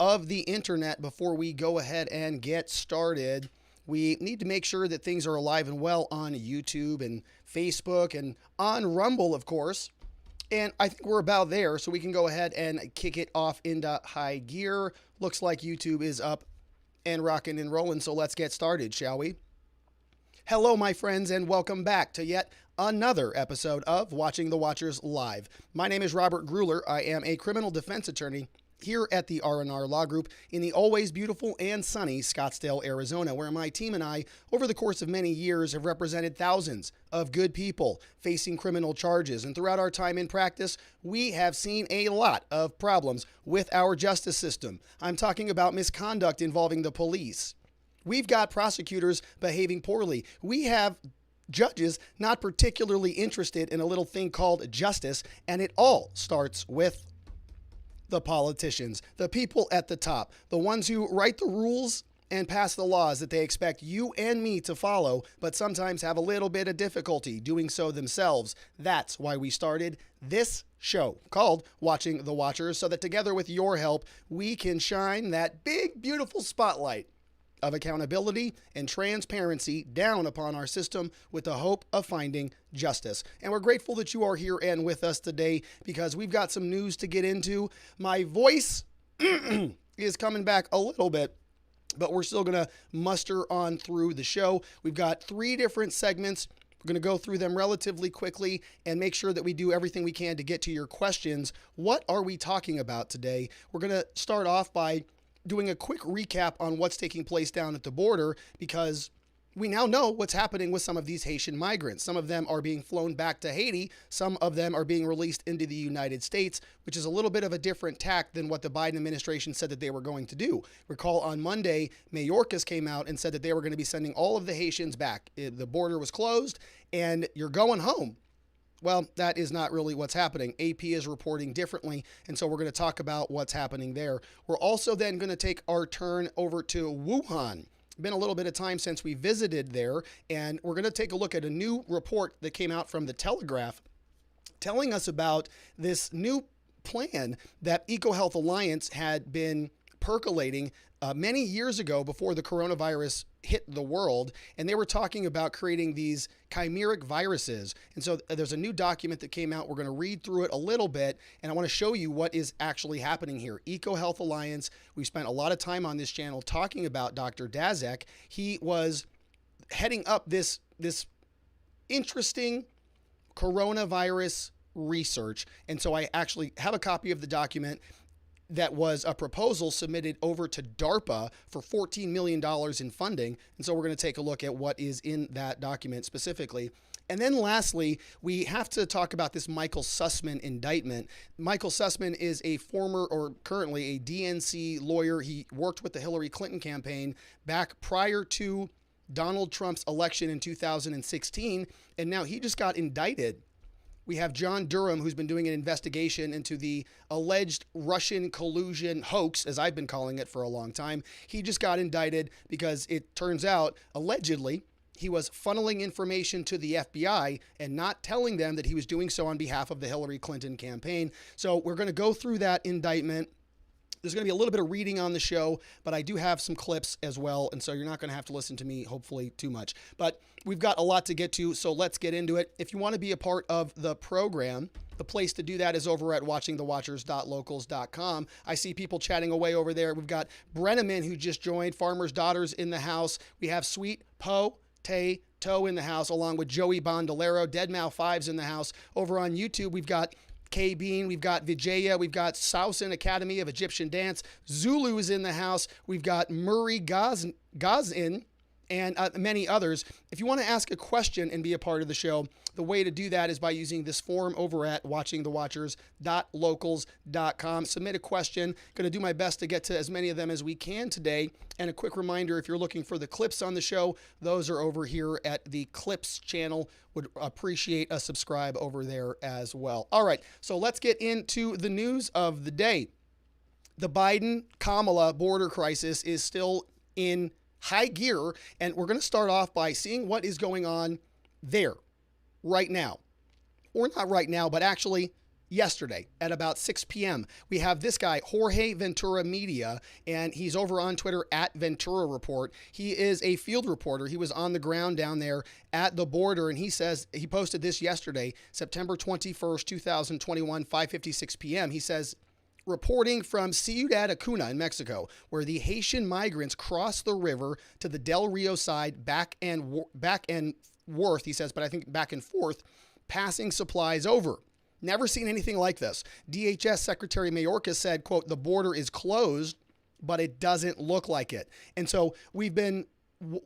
of the internet. Before we go ahead and get started, we need to make sure that things are alive and well on YouTube and Facebook and on Rumble, of course. And I think we're about there, so we can go ahead and kick it off into high gear. Looks like YouTube is up and rocking and rolling, so let's get started, shall we? Hello, my friends, and welcome back to yet another episode of Watching the Watchers Live. My name is Robert Gruler. I am a criminal defense attorney here at the R&R Law Group in the always beautiful and sunny Scottsdale, Arizona, where my team and I, over the course of many years, have represented thousands of good people facing criminal charges. And throughout our time in practice, we have seen a lot of problems with our justice system. I'm talking about misconduct involving the police. We've got prosecutors behaving poorly. We have judges not particularly interested in a little thing called justice, and it all starts with the politicians, the people at the top, the ones who write the rules and pass the laws that they expect you and me to follow, but sometimes have a little bit of difficulty doing so themselves. That's why we started this show called Watching the Watchers, so that together with your help, we can shine that big, beautiful spotlight of accountability and transparency down upon our system with the hope of finding justice. And we're grateful that you are here and with us today because we've got some news to get into. My voice is coming back a little bit, but we're still going to muster on through the show. We've got 3 different segments. We're going to go through them relatively quickly and make sure that we do everything we can to get to your questions. What are we talking about today? We're going to start off by doing a quick recap on what's taking place down at the border, because we now know what's happening with some of these Haitian migrants. Some of them are being flown back to Haiti. Some of them are being released into the United States, which is a little bit of a different tack than what the Biden administration said that they were going to do. Recall on Monday, Mayorkas came out and said that they were going to be sending all of the Haitians back. The border was closed and you're going home. Well, that is not really what's happening. AP is reporting differently, and so we're going to talk about what's happening there. We're also then going to take our turn over to Wuhan. Been a little bit of time since we visited there, and we're going to take a look at a new report that came out from the Telegraph telling us about this new plan that EcoHealth Alliance had been percolating many years ago before the coronavirus hit the world, and they were talking about creating these chimeric viruses. And so there's a new document that came out. We're going to read through it a little bit, and I want to show you what is actually happening here. EcoHealth Alliance, we spent a lot of time on this channel talking about Dr. Daszak. He was heading up this interesting coronavirus research, and so I actually have a copy of the document. That was a proposal submitted over to DARPA for $14 million in funding. And so we're going to take a look at what is in that document specifically. And then lastly, we have to talk about this Michale Sussman indictment. Michale Sussman is a former, or currently, a DNC lawyer. He worked with the Hillary Clinton campaign back prior to Donald Trump's election in 2016. And now he just got indicted. We have John Durham, who's been doing an investigation into the alleged Russian collusion hoax, as I've been calling it for a long time. He just got indicted because it turns out, allegedly, he was funneling information to the FBI and not telling them that he was doing so on behalf of the Hillary Clinton campaign. So we're going to go through that indictment. There's going to be a little bit of reading on the show, but I do have some clips as well, and so you're not going to have to listen to me, hopefully, too much. But we've got a lot to get to, so let's get into it. If you want to be a part of the program, the place to do that is over at watchingthewatchers.locals.com. I see people chatting away over there. We've got Brenneman, who just joined, Farmer's Daughters in the house. We have Sweet Poe, Tay, Toe in the house, along with Joey Bondolero, Deadmau 5's in the house. Over on YouTube, we've got K-Bean, we've got Vijaya, we've got Sausan Academy of Egyptian Dance, Zulu is in the house, we've got Murray Gazin, and many others. If you want to ask a question and be a part of the show, the way to do that is by using this form over at watchingthewatchers.locals.com. Submit a question. Going to do my best to get to as many of them as we can today. And a quick reminder, if you're looking for the clips on the show, those are over here at the Clips channel. Would appreciate a subscribe over there as well. All right, so let's get into the news of the day. The Biden-Kamala border crisis is still in high gear, and we're going to start off by seeing what is going on there right now. Or not right now, but actually yesterday at about 6 p.m. We have this guy, Jorge Ventura Media, and he's over on Twitter at Ventura Report. He is a field reporter. He was on the ground down there at the border, and he says he posted this yesterday, September 21st, 2021, 5:56 p.m. He says, reporting from Ciudad Acuna in Mexico, where the Haitian migrants crossed the river to the Del Rio side back and forth, he says, but I think back and forth, passing supplies over. Never seen anything like this. DHS Secretary Mayorkas said, quote, the border is closed, but it doesn't look like it. And so we've been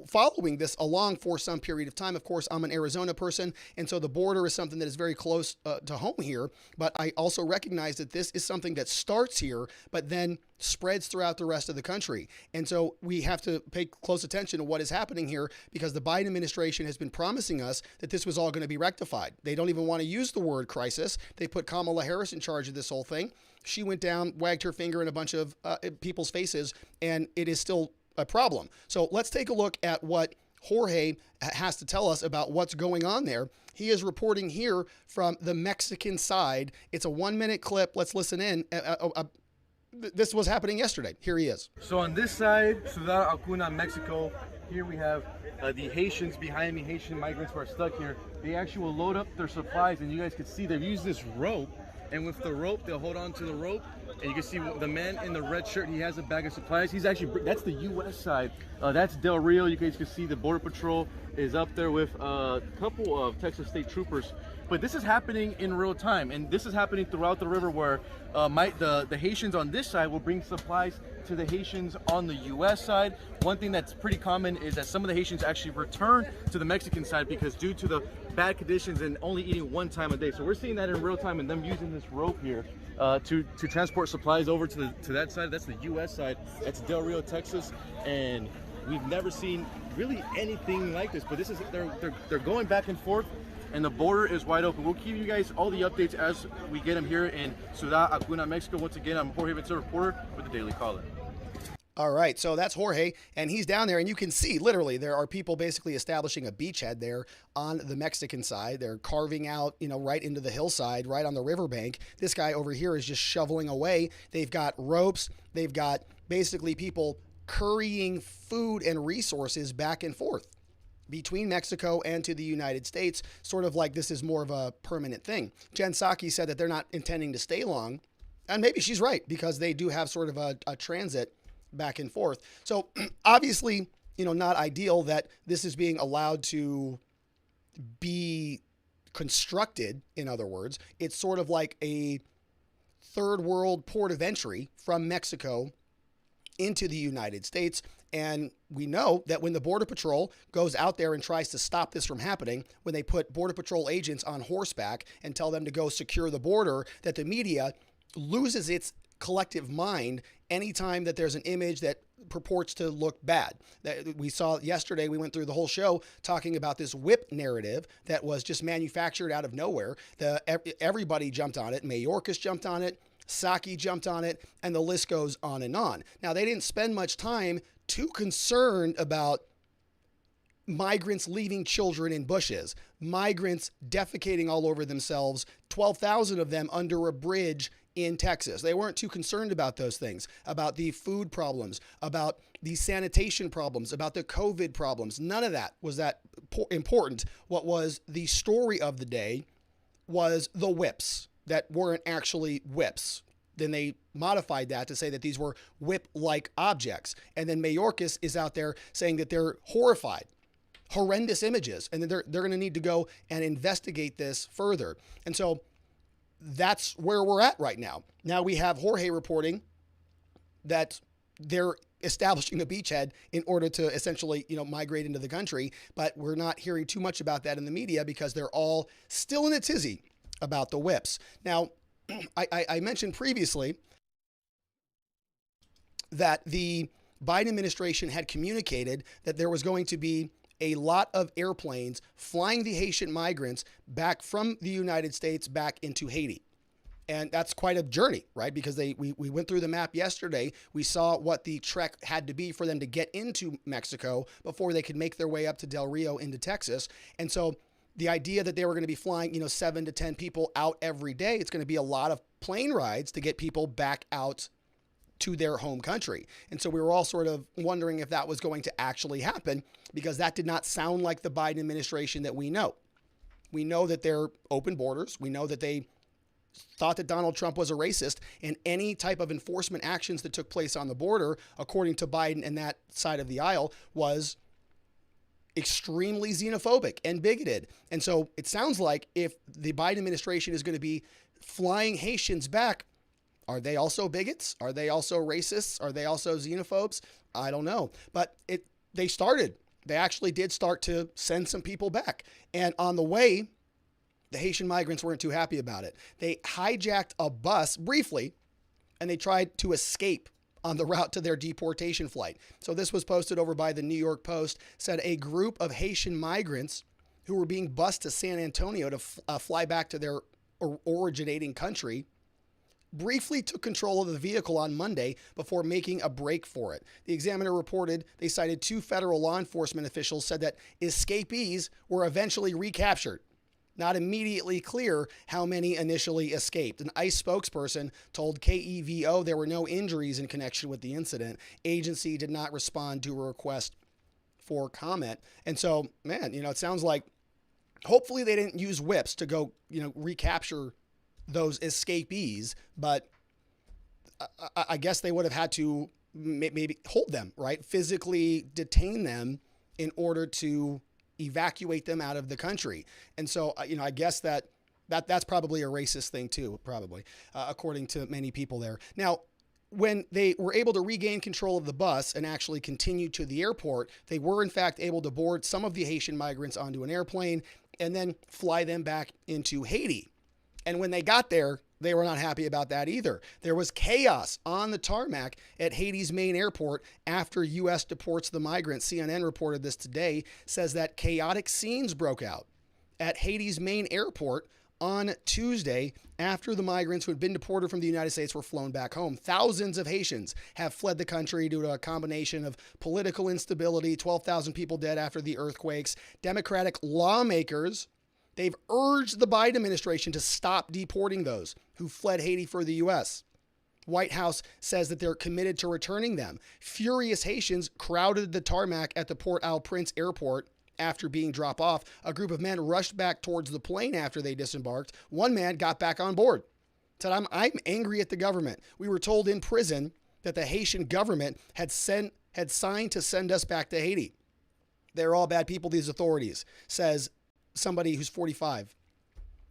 following this along for some period of time. Of course, I'm an Arizona person, and so the border is something that is very close to home here, but I also recognize that this is something that starts here, but then spreads throughout the rest of the country. And so we have to pay close attention to what is happening here, because the Biden administration has been promising us that this was all going to be rectified. They don't even want to use the word crisis. They put Kamala Harris in charge of this whole thing. She went down, wagged her finger in a bunch of people's faces, and it is still a problem. So let's take a look at what Jorge has to tell us about what's going on there. He is reporting here from the Mexican side. It's a 1-minute clip. Let's listen in. This was happening yesterday. Here he is. So on this side, Ciudad Acuna, Mexico, here we have the Haitians behind me, Haitian migrants who are stuck here. They actually will load up their supplies, and you guys can see they've used this rope, and with the rope, they'll hold on to the rope. And you can see the man in the red shirt, he has a bag of supplies. He's actually, that's the U.S. side. That's Del Rio. You guys can see the Border Patrol is up there with a couple of Texas State Troopers. But this is happening in real time. And this is happening throughout the river, where the Haitians on this side will bring supplies to the Haitians on the U.S. side. One thing that's pretty common is that some of the Haitians actually return to the Mexican side because due to the bad conditions and only eating one time a day. So we're seeing that in real time, and them using this rope here to transport supplies over to that side. That's the U.S. side. That's Del Rio, Texas, and we've never seen really anything like this. But this is they're going back and forth, and the border is wide open. We'll give you guys all the updates as we get them here in Ciudad Acuna, Mexico. Once again, I'm Jorge Ventura, reporter with the Daily Caller. All right, so that's Jorge, and he's down there, and you can see literally there are people basically establishing a beachhead there on the Mexican side. They're carving out, right into the hillside, right on the riverbank. This guy over here is just shoveling away. They've got ropes. They've got basically people currying food and resources back and forth between Mexico and to the United States, sort of like this is more of a permanent thing. Jen Psaki said that they're not intending to stay long, and maybe she's right, because they do have sort of a transit back and forth. So obviously, not ideal that this is being allowed to be constructed. In other words, it's sort of like a third world port of entry from Mexico into the United States. And we know that when the Border Patrol goes out there and tries to stop this from happening, when they put Border Patrol agents on horseback and tell them to go secure the border, that the media loses its collective mind anytime that there's an image that purports to look bad. That we saw yesterday, we went through the whole show talking about this whip narrative that was just manufactured out of nowhere. Everybody jumped on it. Mayorkas jumped on it. Psaki jumped on it, and the list goes on and on. Now, they didn't spend much time too concerned about migrants leaving children in bushes, migrants defecating all over themselves, 12,000 of them under a bridge in Texas. They weren't too concerned about those things, about the food problems, about the sanitation problems, about the COVID problems. None of that was that important. What was the story of the day was the whips that weren't actually whips. Then they modified that to say that these were whip-like objects. And then Mayorkas is out there saying that they're horrified, horrendous images, and that they're going to need to go and investigate this further. And so that's where we're at right now. Now we have Jorge reporting that they're establishing a beachhead in order to essentially, migrate into the country. But we're not hearing too much about that in the media because they're all still in a tizzy about the whips. Now, I mentioned previously that the Biden administration had communicated that there was going to be a lot of airplanes flying the Haitian migrants back from the United States back into Haiti. And that's quite a journey, right? Because we went through the map yesterday. We saw what the trek had to be for them to get into Mexico before they could make their way up to Del Rio into Texas. And so the idea that they were going to be flying, 7 to 10 people out every day, it's going to be a lot of plane rides to get people back out to their home country. And so we were all sort of wondering if that was going to actually happen, because that did not sound like the Biden administration that we know. We know that they're open borders. We know that they thought that Donald Trump was a racist, and any type of enforcement actions that took place on the border, according to Biden and that side of the aisle, was extremely xenophobic and bigoted. And so it sounds like if the Biden administration is going to be flying Haitians back, are they also bigots? Are they also racists? Are they also xenophobes? I don't know. But they actually did start to send some people back. And on the way, the Haitian migrants weren't too happy about it. They hijacked a bus briefly, and they tried to escape on the route to their deportation flight. So this was posted over by the New York Post, said a group of Haitian migrants who were being bused to San Antonio to fly back to their originating country briefly took control of the vehicle on Monday before making a break for it. The Examiner reported they cited 2 federal law enforcement officials said that escapees were eventually recaptured. Not immediately clear how many initially escaped. An ICE spokesperson told KEVO there were no injuries in connection with the incident. Agency did not respond to a request for comment. And so, man, it sounds like hopefully they didn't use whips to go, recapture those escapees, but I guess they would have had to maybe hold them, right? Physically detain them in order to evacuate them out of the country. And so, I guess that's probably a racist thing too, probably, according to many people there. Now, when they were able to regain control of the bus and actually continue to the airport, they were in fact able to board some of the Haitian migrants onto an airplane and then fly them back into Haiti. And when they got there, they were not happy about that either. There was chaos on the tarmac at Haiti's main airport after U.S. deports the migrants. CNN reported this today, says that chaotic scenes broke out at Haiti's main airport on Tuesday after the migrants who had been deported from the United States were flown back home. Thousands of Haitians have fled the country due to a combination of political instability, 12,000 people dead after the earthquakes. Democratic lawmakers, they've urged the Biden administration to stop deporting those who fled Haiti for the U.S. White House says that they're committed to returning them. Furious Haitians crowded the tarmac at the Port-au-Prince airport after being dropped off. A group of men rushed back towards the plane after they disembarked. One man got back on board. Said, I'm angry at the government. We were told in prison that the Haitian government had signed to send us back to Haiti. They're all bad people, these authorities, says somebody who's 45.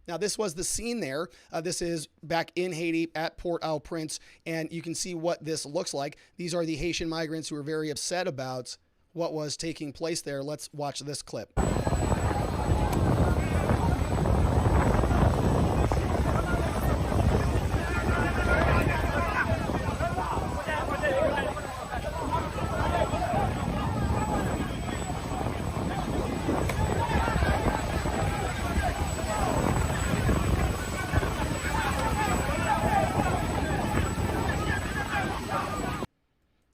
Now, this was the scene there. This is back in Haiti at Port-au-Prince, and you can see what this looks like. These are the Haitian migrants who are very upset about what was taking place there. Let's watch this clip.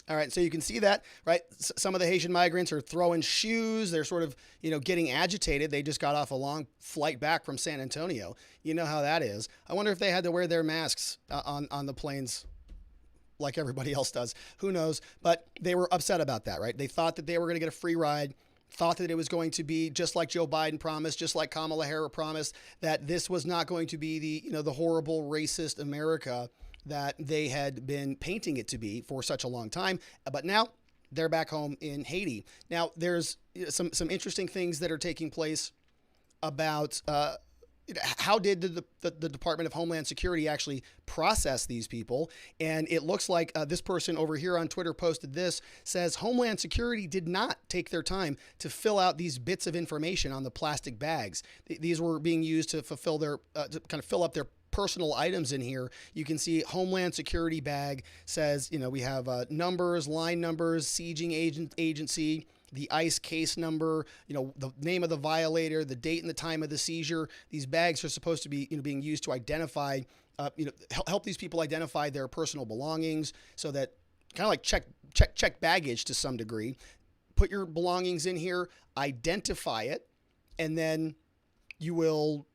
All right, so you can see that, right? Some of the Haitian migrants are throwing shoes. They're sort of, getting agitated. They just got off a long flight back from San Antonio. You know how that is. I wonder if they had to wear their masks on the planes like everybody else does. Who knows? But they were upset about that, right? They thought that they were going to get a free ride, thought that it was going to be just like Joe Biden promised, just like Kamala Harris promised, that this was not going to be the horrible racist America that they had been painting it to be for such a long time. But now they're back home in Haiti. Now, there's some interesting things that are taking place about how did the Department of Homeland Security actually process these people. And it looks like this person over here on Twitter posted this, says Homeland Security did not take their time to fill out these bits of information on the plastic bags. These were being used to fulfill to kind of fill up their personal items in here. You can see Homeland Security bag says, we have numbers, line numbers, sieging agency, the ICE case number, the name of the violator, the date and the time of the seizure. These bags are supposed to be, being used to identify, help these people identify their personal belongings, so that kind of like check baggage to some degree. Put your belongings in here, identify it, and then you will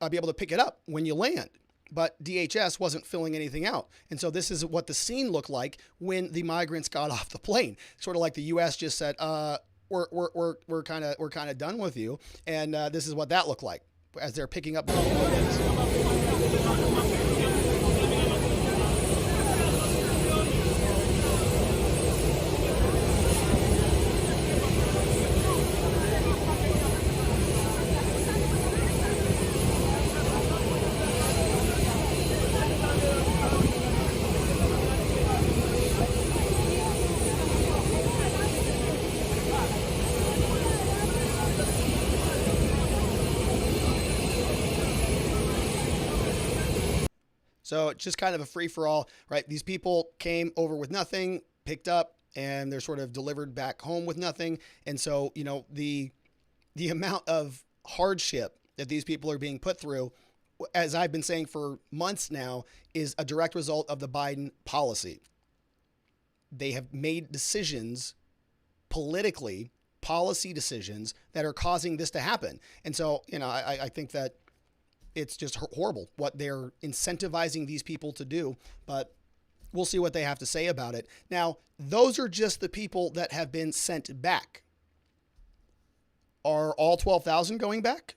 be able to pick it up when you land. But DHS wasn't filling anything out. And so this is what the scene looked like when the migrants got off the plane. Sort of like the U.S. just said, we're kind of done with you. And this is what that looked like as they're picking up. So it's just kind of a free-for-all, right? These people came over with nothing, picked up, and they're sort of delivered back home with nothing. And so, you know, the amount of hardship that these people are being put through, as I've been saying for months now, is a direct result of the Biden policy. They have made decisions politically, policy decisions that are causing this to happen. And so, you know, I think that it's just horrible what they're incentivizing these people to do, but we'll see what they have to say about it. Now, those are just the people that have been sent back. Are all 12,000 going back?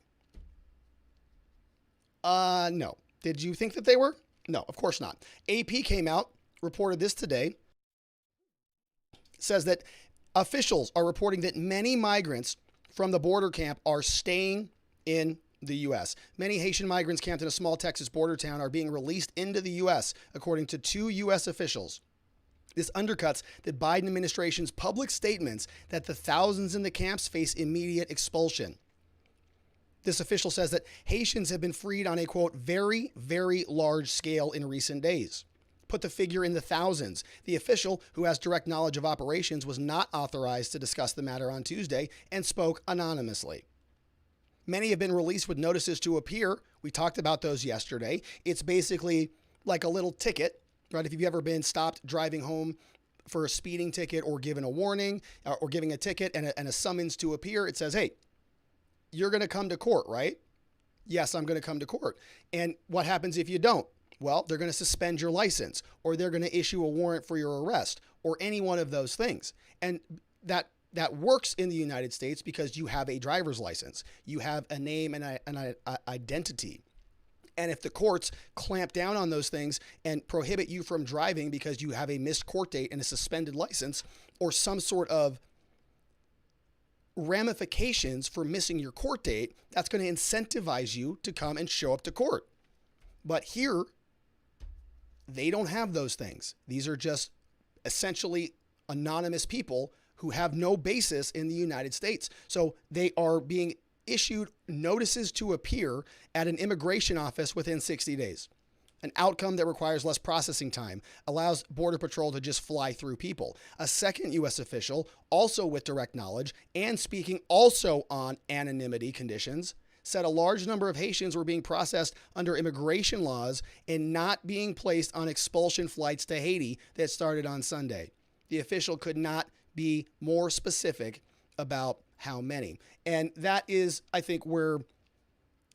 No. Did you think that they were? No, of course not. AP came out, reported this today, says that officials are reporting that many migrants from the border camp are staying in the U.S. Many Haitian migrants camped in a small Texas border town are being released into the U.S., according to 2 U.S. officials. This undercuts the Biden administration's public statements that the thousands in the camps face immediate expulsion. This official says that Haitians have been freed on a, quote, very, very large scale in recent days. Put the figure in the thousands. The official, who has direct knowledge of operations, was not authorized to discuss the matter on Tuesday and spoke anonymously. Many have been released with notices to appear. We talked about those yesterday. It's basically like a little ticket, right? If you've ever been stopped driving home for a speeding ticket or given a warning or giving a ticket and a summons to appear, it says, hey, you're going to come to court, right? Yes, I'm going to come to court. And what happens if you don't? Well, they're going to suspend your license, or they're going to issue a warrant for your arrest, or any one of those things. And that works in the United States because you have a driver's license. You have a name and an identity. And if the courts clamp down on those things and prohibit you from driving because you have a missed court date and a suspended license, or some sort of ramifications for missing your court date, that's going to incentivize you to come and show up to court. But here, they don't have those things. These are just essentially anonymous people who have no basis in the United States. So they are being issued notices to appear at an immigration office within 60 days. An outcome that requires less processing time, allows Border Patrol to just fly through people. A second U.S. official, also with direct knowledge and speaking also on anonymity conditions, said a large number of Haitians were being processed under immigration laws and not being placed on expulsion flights to Haiti that started on Sunday. The official could not be more specific about how many. And that is, I think, where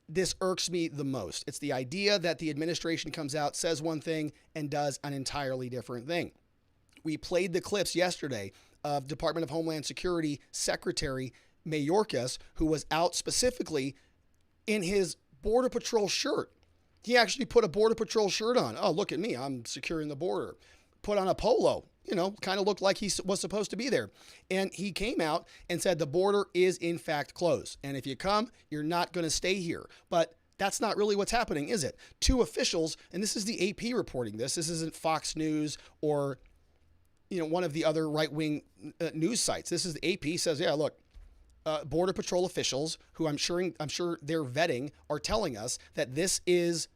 this irks me the most. It's the idea that the administration comes out, says one thing, and does an entirely different thing. We played the clips yesterday of Department of Homeland Security Secretary Mayorkas, who was out specifically in his Border Patrol shirt. He actually put a Border Patrol shirt on. Oh, look at me, I'm securing the border. Put on a polo, kind of looked like he was supposed to be there. And he came out and said the border is in fact closed. And if you come, you're not going to stay here. But that's not really what's happening, is it? 2 officials, and this is the AP reporting this. This isn't Fox News or, one of the other right-wing news sites. This is the AP says, yeah, look, Border Patrol officials who I'm sure they're vetting are telling us that this is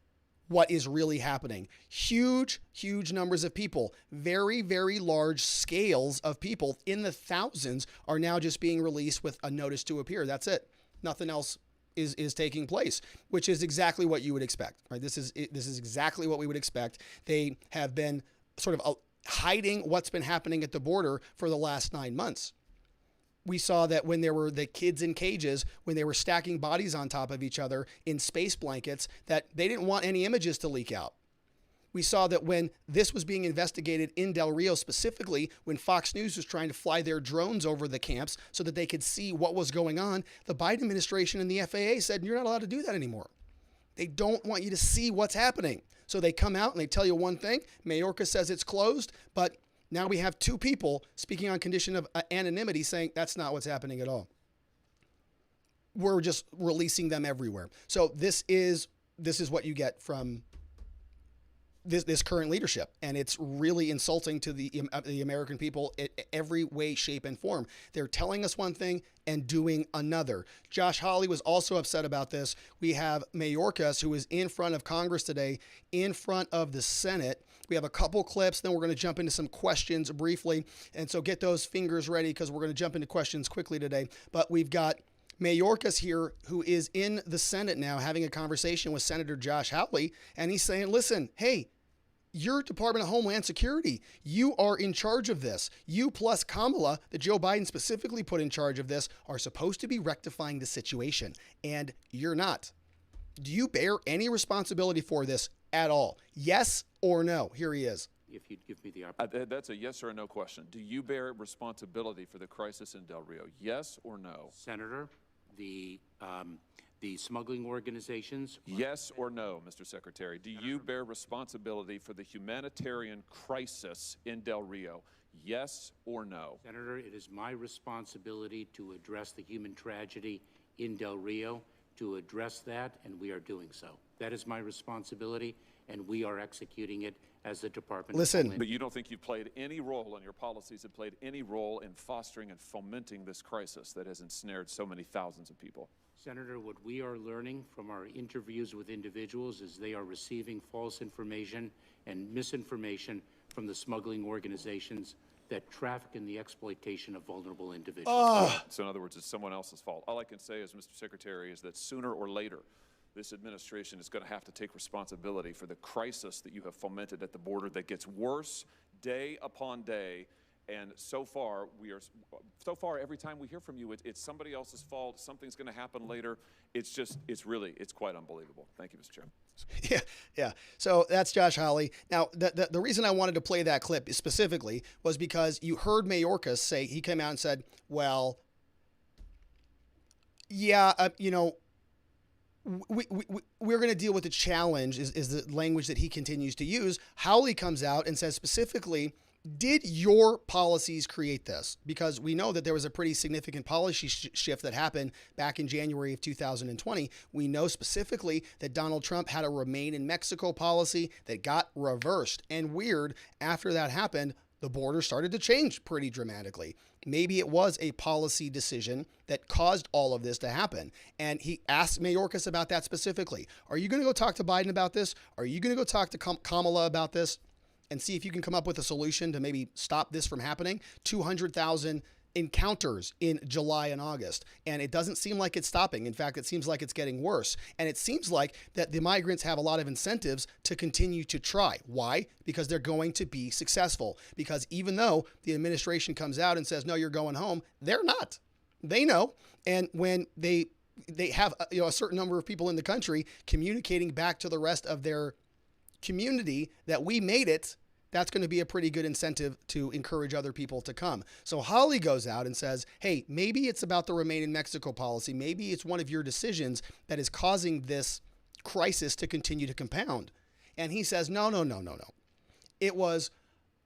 what is really happening. Huge, huge numbers of people, very, very large scales of people in the thousands are now just being released with a notice to appear. That's it. Nothing else is taking place, which is exactly what you would expect, right? This is exactly what we would expect. They have been sort of hiding what's been happening at the border for the last 9 months. We saw that when there were the kids in cages, when they were stacking bodies on top of each other in space blankets, that they didn't want any images to leak out. We saw that when this was being investigated in Del Rio specifically, when Fox News was trying to fly their drones over the camps so that they could see what was going on, the Biden administration and the FAA said, you're not allowed to do that anymore. They don't want you to see what's happening. So they come out and they tell you one thing. Mayorkas says it's closed, but now we have two people speaking on condition of anonymity saying that's not what's happening at all. We're just releasing them everywhere. So this is what you get from this current leadership, and it's really insulting to the American people in every way, shape, and form. They're telling us one thing and doing another. Josh Hawley was also upset about this. We have Mayorkas, who is in front of Congress today, in front of the Senate. We have a couple clips, then we're going to jump into some questions briefly, and so get those fingers ready because we're going to jump into questions quickly today. But we've got Mayorkas here, who is in the Senate now, having a conversation with Senator Josh Hawley, and he's saying, listen, hey, your Department of Homeland Security, you are in charge of this. You plus Kamala, that Joe Biden specifically put in charge of this, are supposed to be rectifying the situation, and you're not. Do you bear any responsibility for this at all? Yes or no? Here he is. If you'd give me the opportunity. That's a yes or a no question. Do you bear responsibility for the crisis in Del Rio? Yes or no? Senator, the smuggling organizations. Yes or no, Mr. Secretary? Do you bear responsibility for the humanitarian crisis in Del Rio? Yes or no? Senator, it is my responsibility to address the human tragedy in Del Rio, to address that, and we are doing so. That is my responsibility, and we are executing it as the Department of Homeland. But you don't think you've played any role, and your policies have played any role in fostering and fomenting this crisis that has ensnared so many thousands of people? Senator, what we are learning from our interviews with individuals is they are receiving false information and misinformation from the smuggling organizations that traffic in the exploitation of vulnerable individuals. So in other words, it's someone else's fault. All I can say is, Mr. Secretary, is that sooner or later, this administration is going to have to take responsibility for the crisis that you have fomented at the border that gets worse day upon day. And so far, every time we hear from you, it's somebody else's fault. Something's going to happen later. It's quite unbelievable. Thank you, Mr. Chairman. Yeah. So that's Josh Hawley. Now, the reason I wanted to play that clip specifically was because you heard Mayorkas say, he came out and said, well, yeah, we're going to deal with the challenge is the language that he continues to use. Hawley comes out and says specifically, did your policies create this? Because we know that there was a pretty significant policy shift that happened back in January of 2020. We know specifically that Donald Trump had a remain in Mexico policy that got reversed. And weird, after that happened, the border started to change pretty dramatically. Maybe it was a policy decision that caused all of this to happen. And he asked Mayorkas about that specifically. Are you going to go talk to Biden about this? Are you going to go talk to Kamala about this? And see if you can come up with a solution to maybe stop this from happening. 200,000 encounters in July and August. And it doesn't seem like it's stopping. In fact, it seems like it's getting worse. And it seems like that the migrants have a lot of incentives to continue to try. Why? Because they're going to be successful. Because even though the administration comes out and says, no, you're going home, they're not. They know. And when they have a certain number of people in the country communicating back to the rest of their community that we made it, that's going to be a pretty good incentive to encourage other people to come. So Hawley goes out and says, hey, maybe it's about the Remain in Mexico policy. Maybe it's one of your decisions that is causing this crisis to continue to compound. And he says, no. It was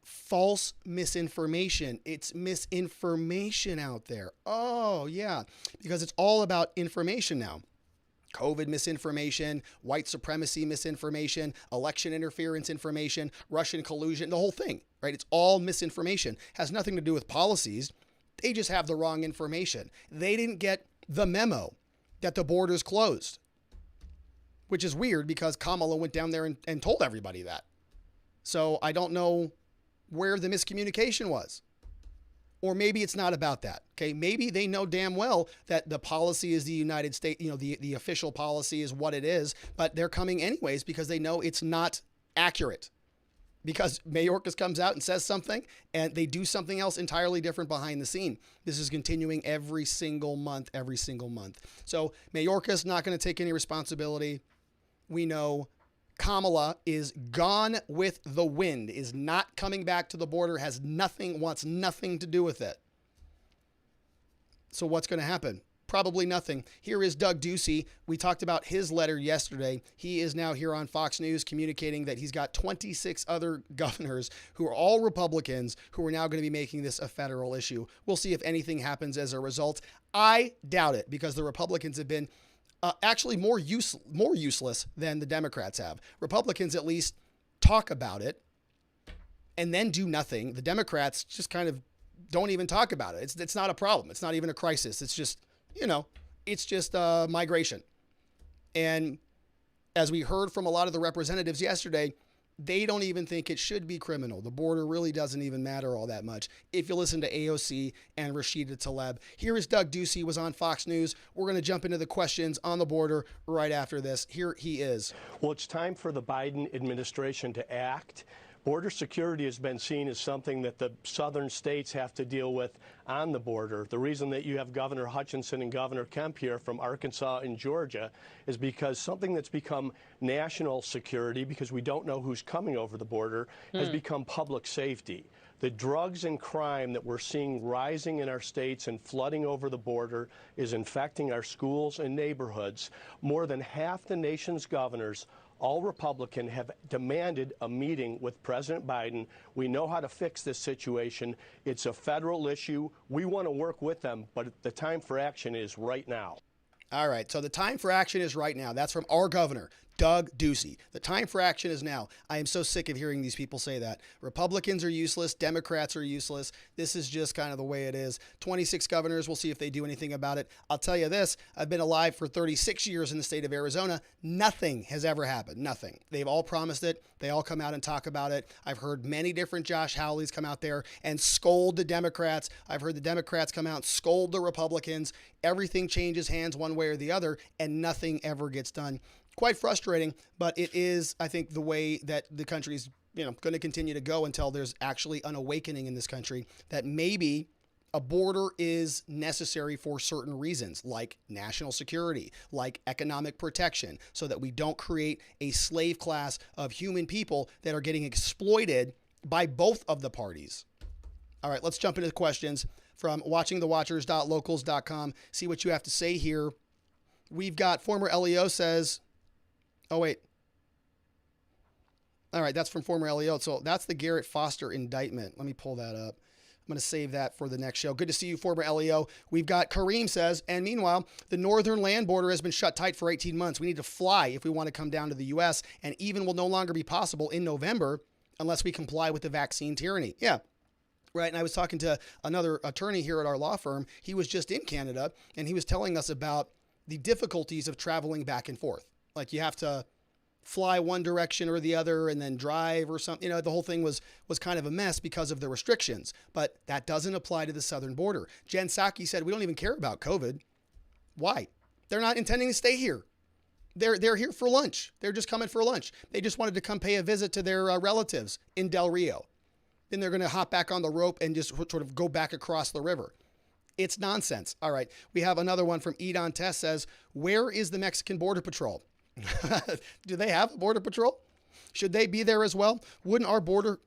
false misinformation. It's misinformation out there. Oh, yeah, because it's all about information now. COVID misinformation, white supremacy misinformation, election interference information, Russian collusion, the whole thing, right? It's all misinformation. Has nothing to do with policies. They just have the wrong information. They didn't get the memo that the border's closed, which is weird because Kamala went down there and told everybody that. So I don't know where the miscommunication was. Or maybe it's not about that. Okay. Maybe they know damn well that the policy is the United States, the official policy is what it is, but they're coming anyways because they know it's not accurate. because Mayorkas comes out and says something and they do something else entirely different behind the scene. This is continuing every single month. So Mayorkas not going to take any responsibility. We know Kamala is gone with the wind, is not coming back to the border, wants nothing to do with it. So what's going to happen? Probably nothing. Here is Doug Ducey. We talked about his letter yesterday. He is now here on Fox News communicating that he's got 26 other governors who are all Republicans who are now going to be making this a federal issue. We'll see if anything happens as a result. I doubt it, because the Republicans have been actually more useless than the Democrats have. Republicans at least talk about it and then do nothing. The Democrats just kind of don't even talk about it. It's not a problem. It's not even a crisis. It's just, migration. And as we heard from a lot of the representatives yesterday, they don't even think it should be criminal. The border really doesn't even matter all that much. If you listen to AOC and Rashida Tlaib. Here is Doug Ducey, was on Fox News. We're going to jump into the questions on the border right after this. Here he is. Well, it's time for the Biden administration to act. Border security has been seen as something that the southern states have to deal with on the border. The reason that you have Governor Hutchinson and Governor Kemp here from Arkansas and Georgia is because something that's become national security, because we don't know who's coming over the border, has become public safety. The drugs and crime that we're seeing rising in our states and flooding over the border is infecting our schools and neighborhoods. More than half the nation's governors, all Republican, have demanded a meeting with President Biden. We know how to fix this situation. It's a federal issue. We want to work with them, but the time for action is right now. All right, so the time for action is right now. That's from our governor, Doug Ducey. The time for action is now. I am so sick of hearing these people say that. Republicans are useless. Democrats are useless. This is just kind of the way it is. 26 governors. We'll see if they do anything about it. I'll tell you this. I've been alive for 36 years in the state of Arizona. Nothing has ever happened. Nothing. They've all promised it. They all come out and talk about it. I've heard many different Josh Hawleys come out there and scold the Democrats. I've heard the Democrats come out and scold the Republicans. Everything changes hands one way or the other, and nothing ever gets done. Quite frustrating, but it is, I think, the way that the country's, going to continue to go until there's actually an awakening in this country that maybe a border is necessary for certain reasons, like national security, like economic protection, so that we don't create a slave class of human people that are getting exploited by both of the parties. All right, let's jump into the questions from watchingthewatchers.locals.com. See what you have to say here. We've got former LEO says, oh, wait. All right, that's from former LEO. So that's the Garrett Foster indictment. Let me pull that up. I'm going to save that for the next show. Good to see you, former LEO. We've got Kareem says, and meanwhile, the northern land border has been shut tight for 18 months. We need to fly if we want to come down to the U.S., and even will no longer be possible in November unless we comply with the vaccine tyranny. Yeah. Right. And I was talking to another attorney here at our law firm. He was just in Canada, and he was telling us about the difficulties of traveling back and forth. Like you have to fly one direction or the other and then drive or something. The whole thing was kind of a mess because of the restrictions, but that doesn't apply to the southern border. Jen Psaki said, we don't even care about COVID. Why? They're not intending to stay here. They're here for lunch. They're just coming for lunch. They just wanted to come pay a visit to their relatives in Del Rio. Then they're going to hop back on the rope and just sort of go back across the river. It's nonsense. All right. We have another one from Edon Tess says, where is the Mexican Border Patrol? Do they have a border patrol? Should they be there as well? Wouldn't our border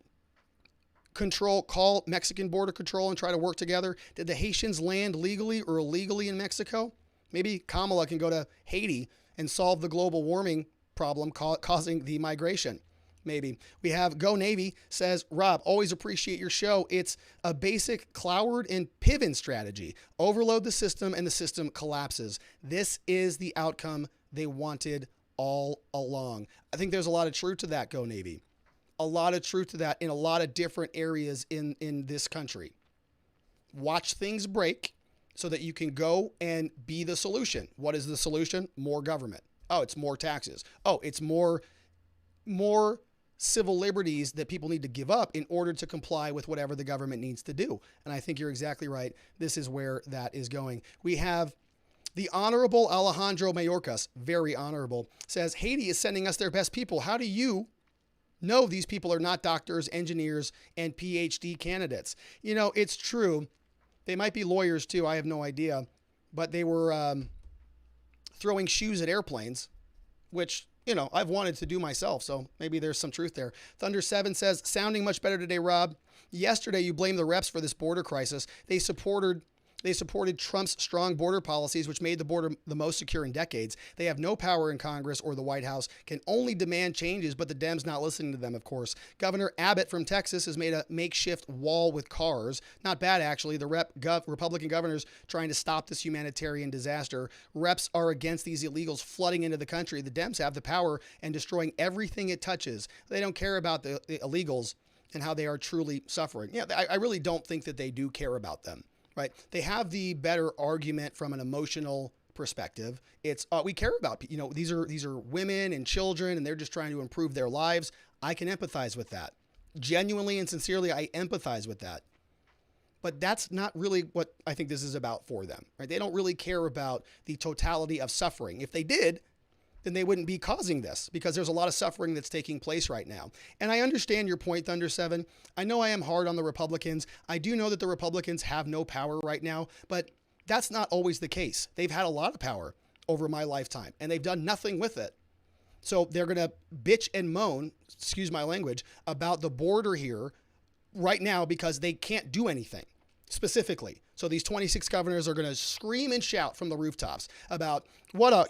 control call Mexican border control and try to work together? Did the Haitians land legally or illegally in Mexico? Maybe Kamala can go to Haiti and solve the global warming problem causing the migration. Maybe. We have Go Navy says, Rob, always appreciate your show. It's a basic Cloward and Piven strategy. Overload the system and the system collapses. This is the outcome they wanted all along. I think there's a lot of truth to that, Go Navy. A lot of truth to that in a lot of different areas in this country. Watch things break so that you can go and be the solution. What is the solution? More government. Oh, it's more taxes. Oh, it's more civil liberties that people need to give up in order to comply with whatever the government needs to do. And I think you're exactly right. This is where that is going. We have the Honorable Alejandro Mayorkas, very honorable, says, Haiti is sending us their best people. How do you No, these people are not doctors, engineers, and PhD candidates. You know, it's true. They might be lawyers too. I have no idea. But they were throwing shoes at airplanes, which, you know, I've wanted to do myself. So maybe there's some truth there. Thunder 7 says, sounding much better today, Rob. Yesterday, you blamed the reps for this border crisis. They supported Trump's strong border policies, which made the border the most secure in decades. They have no power in Congress or the White House, can only demand changes, but the Dems not listening to them, of course. Governor Abbott from Texas has made a makeshift wall with cars. Not bad, actually. The Republican governors trying to stop this humanitarian disaster. Reps are against these illegals flooding into the country. The Dems have the power and destroying everything it touches. They don't care about the illegals and how they are truly suffering. Yeah, I really don't think that they do care about them. Right? They have the better argument from an emotional perspective. It's we care about, you know, these are women and children, and they're just trying to improve their lives. I can empathize with that. Genuinely and sincerely, I empathize with that. But that's not really what I think this is about for them. Right? They don't really care about the totality of suffering. If they did, then they wouldn't be causing this, because there's a lot of suffering that's taking place right now. And I understand your point, Thunder 7. I know I am hard on the Republicans. I do know that the Republicans have no power right now, but that's not always the case. They've had a lot of power over my lifetime, and they've done nothing with it. So they're going to bitch and moan, excuse my language, about the border here right now because they can't do anything specifically. So these 26 governors are going to scream and shout from the rooftops about what a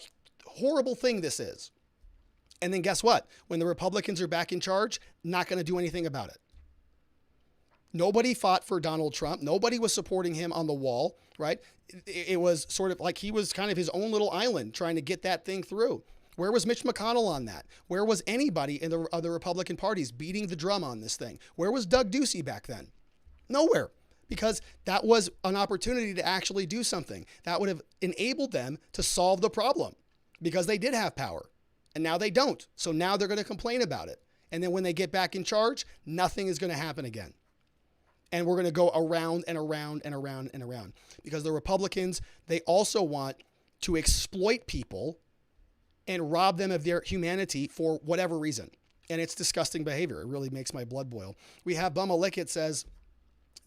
horrible thing this is. And then guess what? When the Republicans are back in charge, not going to do anything about it. Nobody fought for Donald Trump. Nobody was supporting him on the wall, right? It was sort of like he was kind of his own little island trying to get that thing through. Where was Mitch McConnell on that? Where was anybody in the other Republican parties beating the drum on this thing? Where was Doug Ducey back then? Nowhere. Because that was an opportunity to actually do something. That would have enabled them to solve the problem. Because they did have power, and now they don't. So now they're going to complain about it. And then when they get back in charge, nothing is going to happen again. And we're going to go around and around and around and around. Because the Republicans, they also want to exploit people and rob them of their humanity for whatever reason. And it's disgusting behavior. It really makes my blood boil. We have Bumma Lickett says,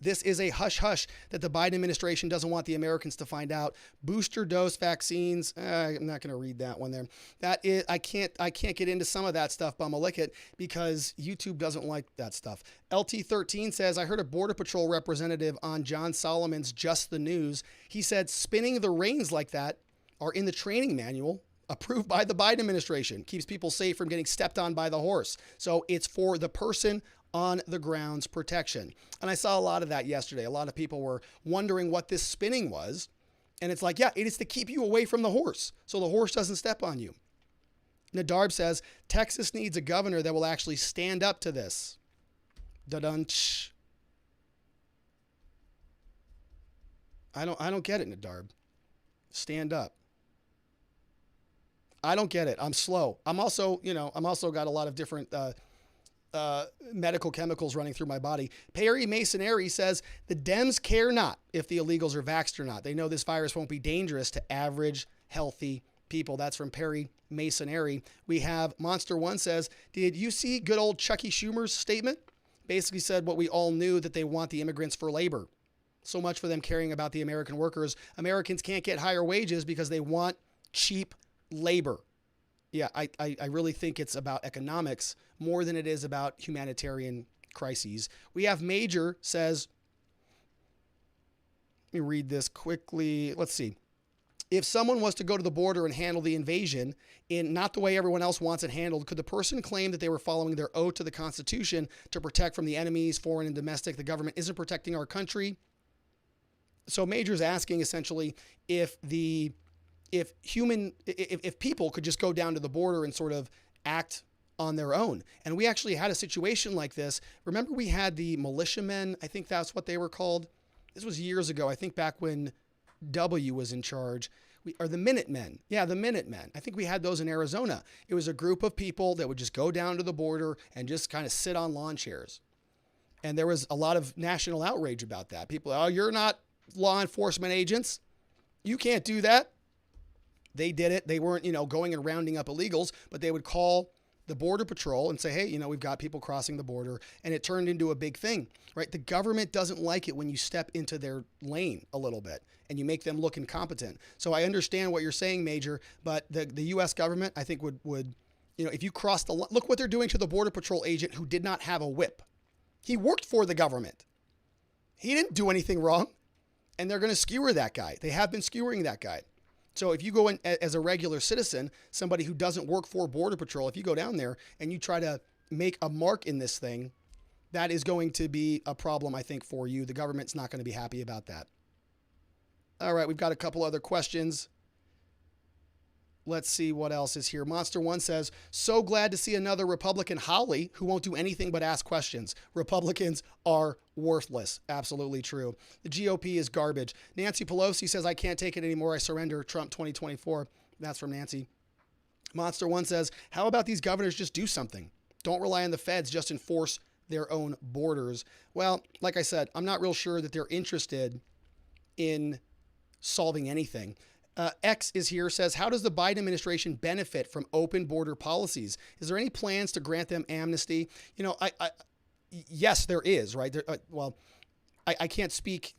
this is a hush-hush that the Biden administration doesn't want the Americans to find out. Booster dose vaccines. I'm not going to read that one there. That is, I can't get into some of that stuff, Bumma Lickett, because YouTube doesn't like that stuff. LT13 says, I heard a Border Patrol representative on John Solomon's Just the News. He said, spinning the reins like that are in the training manual approved by the Biden administration. Keeps people safe from getting stepped on by the horse. So it's for the person on the ground's protection. And I saw a lot of that yesterday. A lot of people were wondering what this spinning was. And it's like, yeah, it is to keep you away from the horse so the horse doesn't step on you. Nadarb says, Texas needs a governor that will actually stand up to this. Da-dunch. I don't get it, Nadarb. Stand up. I don't get it. I'm slow. I'm also got a lot of different medical chemicals running through my body. Perry Masonary says the Dems care not if the illegals are vaxxed or not. They know this virus won't be dangerous to average, healthy people. That's from Perry Masonary. We have Monster One says, did you see good old Chucky Schumer's statement? Basically said what we all knew, that they want the immigrants for labor. So much for them caring about the American workers. Americans can't get higher wages because they want cheap labor. Yeah, I really think it's about economics more than it is about humanitarian crises. We have Major says, let me read this quickly. Let's see. If someone was to go to the border and handle the invasion in not the way everyone else wants it handled, could the person claim that they were following their oath to the Constitution to protect from the enemies, foreign and domestic? The government isn't protecting our country. So Major's asking essentially if people could just go down to the border and sort of act on their own. And we actually had a situation like this. Remember we had the militiamen, I think that's what they were called. This was years ago. I think back when W was in charge, or the Minutemen. Yeah, the Minutemen. I think we had those in Arizona. It was a group of people that would just go down to the border and just kind of sit on lawn chairs. And there was a lot of national outrage about that. People, oh, you're not law enforcement agents. You can't do that. They did it. They weren't, going and rounding up illegals, but they would call the Border Patrol and say, hey, we've got people crossing the border, and it turned into a big thing, right? The government doesn't like it when you step into their lane a little bit and you make them look incompetent. So I understand what you're saying, Major, but the U.S. government, I think, would if you cross the line, look what they're doing to the Border Patrol agent who did not have a whip. He worked for the government. He didn't do anything wrong, and they're going to skewer that guy. They have been skewering that guy. So if you go in as a regular citizen, somebody who doesn't work for Border Patrol, if you go down there and you try to make a mark in this thing, that is going to be a problem, I think, for you. The government's not going to be happy about that. All right, we've got a couple other questions. Let's see what else is here. Monster One says, so glad to see another Republican Holly who won't do anything but ask questions. Republicans are worthless. Absolutely true. The GOP is garbage. Nancy Pelosi says, I can't take it anymore. I surrender. Trump 2024. That's from Nancy. Monster One says, how about these governors just do something? Don't rely on the feds, just enforce their own borders. Well, like I said, I'm not real sure that they're interested in solving anything. X is here, says, how does the Biden administration benefit from open border policies? Is there any plans to grant them amnesty? Yes, there is, right? I can't speak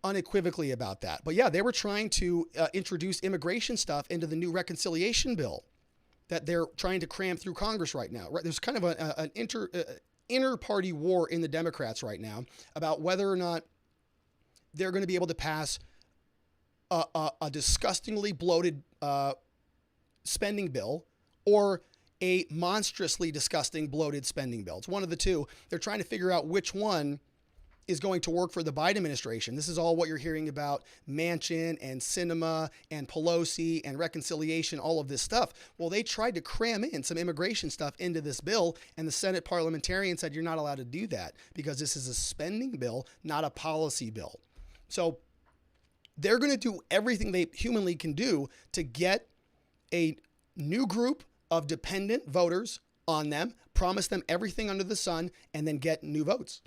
unequivocally about that. But yeah, they were trying to introduce immigration stuff into the new reconciliation bill that they're trying to cram through Congress right now. Right? There's kind of an inter-party war in the Democrats right now about whether or not they're going to be able to pass a disgustingly bloated spending bill or a monstrously disgusting bloated spending bill. It's one of the two. They're trying to figure out which one is going to work for the Biden administration. This is all what you're hearing about Manchin and Sinema and Pelosi and reconciliation, all of this stuff. Well, they tried to cram in some immigration stuff into this bill, and the Senate parliamentarian said, you're not allowed to do that because this is a spending bill, not a policy bill. So they're going to do everything they humanly can do to get a new group of dependent voters on them, promise them everything under the sun, and then get new votes.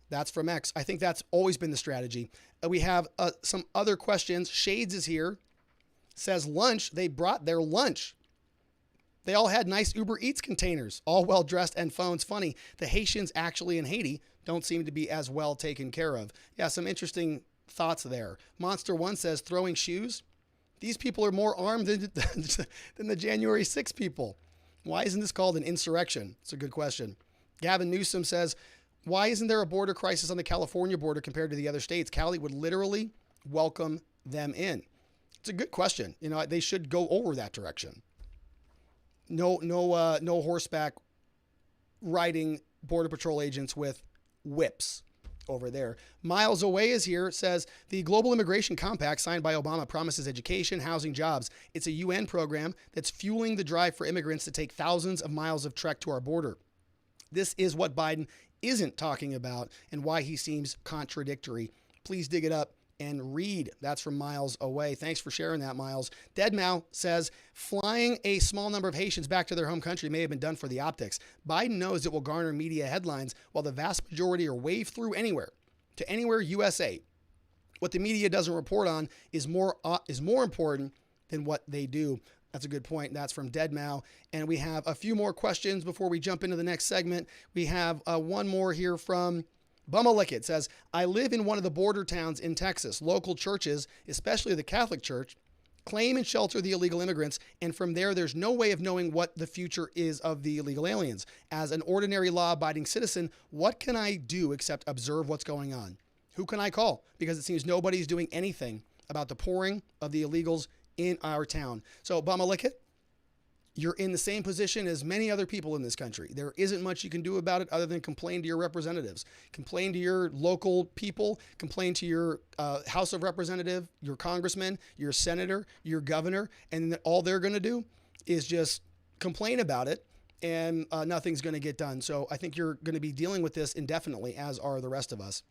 That's from X. I think that's always been the strategy. We have some other questions. Shades is here. Says lunch. They brought their lunch. They all had nice Uber Eats containers, all well-dressed and phones. Funny, the Haitians actually in Haiti don't seem to be as well taken care of. Yeah, some interesting thoughts there. Monster One says, throwing shoes. These people are more armed than the January 6 people. Why isn't this called an insurrection? It's a good question. Gavin Newsom says, why isn't there a border crisis on the California border compared to the other states? Cali would literally welcome them in. It's a good question. They should go over that direction. No horseback riding Border Patrol agents with whips over there. Miles Away is here, says, the Global Immigration Compact signed by Obama promises education, housing, jobs. It's a UN program that's fueling the drive for immigrants to take thousands of miles of trek to our border. This is what Biden isn't talking about and why he seems contradictory. Please dig it up and read. That's from Miles Away. Thanks for sharing that, Miles. Deadmau says, flying a small number of Haitians back to their home country may have been done for the optics. Biden knows it will garner media headlines while the vast majority are waved through anywhere to anywhere USA. What the media doesn't report on is more important than what they do. That's a good point. That's from Deadmau. And we have a few more questions before we jump into the next segment. We have one more here from Bumalickit. Says, I live in one of the border towns in Texas. Local churches, especially the Catholic Church, claim and shelter the illegal immigrants, and from there's no way of knowing what the future is of the illegal aliens. As an ordinary law-abiding citizen, what can I do except observe what's going on? Who can I call? Because it seems nobody's doing anything about the pouring of the illegals in our town. So, Bumalickit, you're in the same position as many other people in this country. There isn't much you can do about it other than complain to your representatives. Complain to your local people. Complain to your House of Representative, your congressman, your senator, your governor. And all they're going to do is just complain about it, and nothing's going to get done. So I think you're going to be dealing with this indefinitely, as are the rest of us.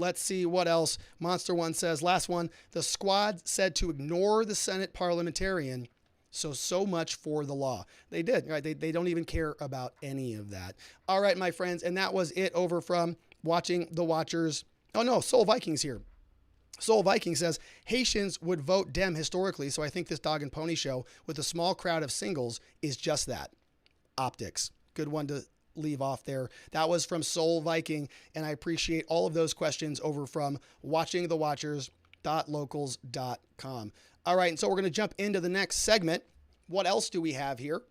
Let's see what else. Monster One says, last one, the squad said to ignore the Senate parliamentarian. So much for the law. They did, right? They don't even care about any of that. All right, my friends. And that was it over from Watching the Watchers. Oh no, Soul Vikings here. Soul Viking says, Haitians would vote Dem historically, so I think this dog and pony show with a small crowd of singles is just that. Optics. Good one to leave off there. That was from Soul Viking, and I appreciate all of those questions over from watchingthewatchers.locals.com. All right, and so we're going to jump into the next segment. What else do we have here?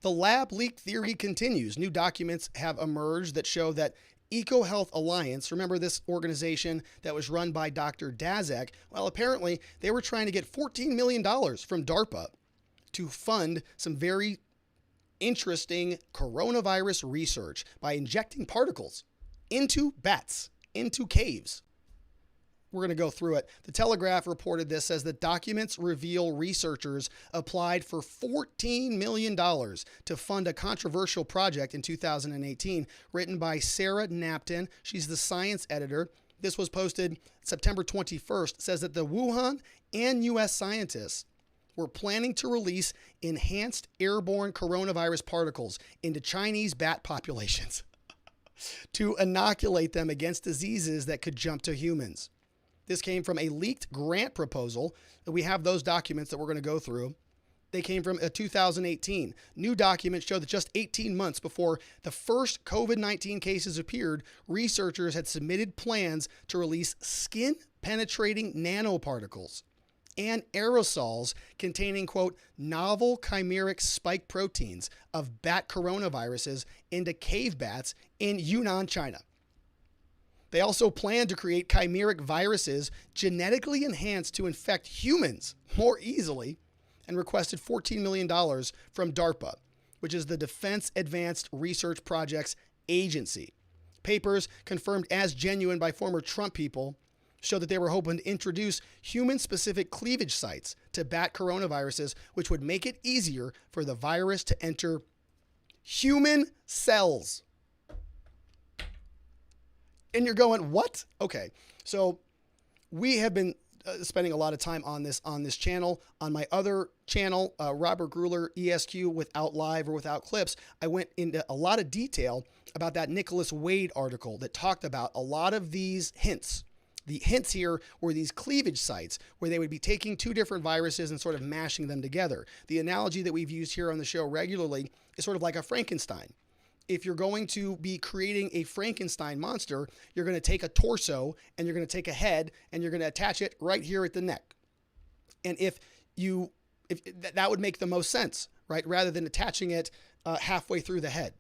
The lab leak theory continues. New documents have emerged that show that EcoHealth Alliance, remember this organization that was run by Dr. Daszak? Well, apparently they were trying to get $14 million from DARPA to fund some very interesting coronavirus research by injecting particles into bats, into caves. We're going to go through it. The Telegraph reported this, says that documents reveal researchers applied for $14 million to fund a controversial project in 2018 written by Sarah Napton. She's the science editor. This was posted September 21st, says that the Wuhan and U.S. scientists were planning to release enhanced airborne coronavirus particles into Chinese bat populations to inoculate them against diseases that could jump to humans. This came from a leaked grant proposal. We have those documents that we're going to go through. They came from 2018. New documents show that just 18 months before the first COVID-19 cases appeared, researchers had submitted plans to release skin-penetrating nanoparticles and aerosols containing, quote, novel chimeric spike proteins of bat coronaviruses into cave bats in Yunnan, China. They also plan to create chimeric viruses genetically enhanced to infect humans more easily, and requested $14 million from DARPA, which is the Defense Advanced Research Projects Agency. Papers confirmed as genuine by former Trump people show that they were hoping to introduce human-specific cleavage sites to bat coronaviruses, which would make it easier for the virus to enter human cells. And you're going, what? Okay, so we have been spending a lot of time on this channel. On my other channel, Robert Gruler, ESQ, without live or without clips, I went into a lot of detail about that Nicholas Wade article that talked about a lot of these hints. The hints here were these cleavage sites where they would be taking two different viruses and sort of mashing them together. The analogy that we've used here on the show regularly is sort of like a Frankenstein. If you're going to be creating a Frankenstein monster, you're going to take a torso and you're going to take a head and you're going to attach it right here at the neck. And if that would make the most sense, right? Rather than attaching it halfway through the head,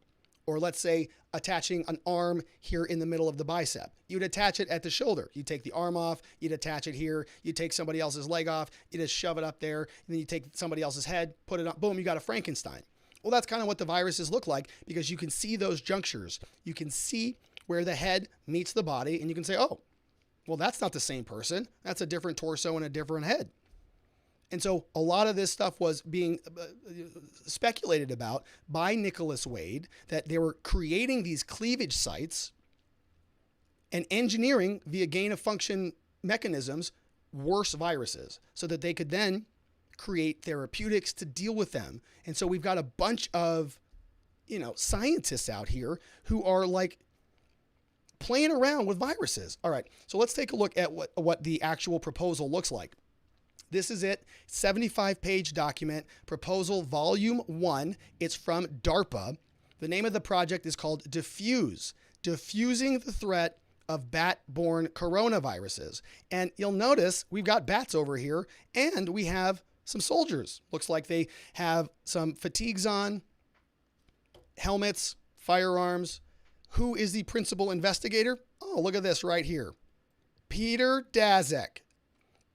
or let's say attaching an arm here in the middle of the bicep. You'd attach it at the shoulder. You take the arm off, you'd attach it here, you take somebody else's leg off, you just shove it up there, and then you take somebody else's head, put it on, boom, you got a Frankenstein. Well, that's kind of what the viruses look like, because you can see those junctures. You can see where the head meets the body, and you can say, oh, well, that's not the same person. That's a different torso and a different head. And so a lot of this stuff was being speculated about by Nicholas Wade, that they were creating these cleavage sites and engineering via gain-of-function mechanisms worse viruses so that they could then create therapeutics to deal with them. And so we've got a bunch of, scientists out here who are like playing around with viruses. All right, so let's take a look at what the actual proposal looks like. This is it, 75-page document, proposal volume 1. It's from DARPA. The name of the project is called Diffuse, Diffusing the Threat of Bat-Borne Coronaviruses. And you'll notice we've got bats over here, and we have some soldiers. Looks like they have some fatigues on, helmets, firearms. Who is the principal investigator? Oh, look at this right here. Peter Daszak,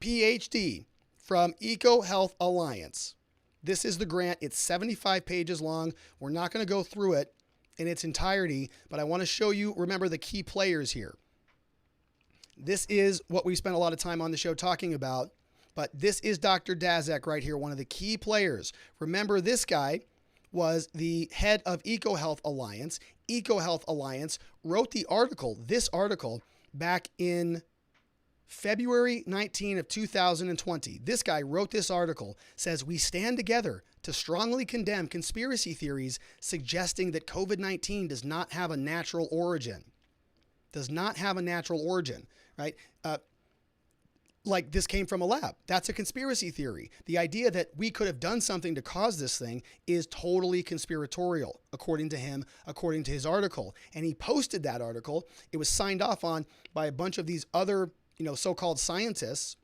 PhD, from EcoHealth Alliance. This is the grant. It's 75 pages long. We're not going to go through it in its entirety, but I want to show you, remember, the key players here. This is what we spent a lot of time on the show talking about. But this is Dr. Daszak right here, one of the key players. Remember, this guy was the head of EcoHealth Alliance. EcoHealth Alliance wrote the article, this article, back in February 19 of 2020. This guy wrote this article, says, we stand together to strongly condemn conspiracy theories suggesting that COVID-19 does not have a natural origin. Does not have a natural origin. right? Like this came from a lab. That's a conspiracy theory. The idea that we could have done something to cause this thing is totally conspiratorial, according to him, according to his article. And he posted that article. It was signed off on by a bunch of these other, so-called scientists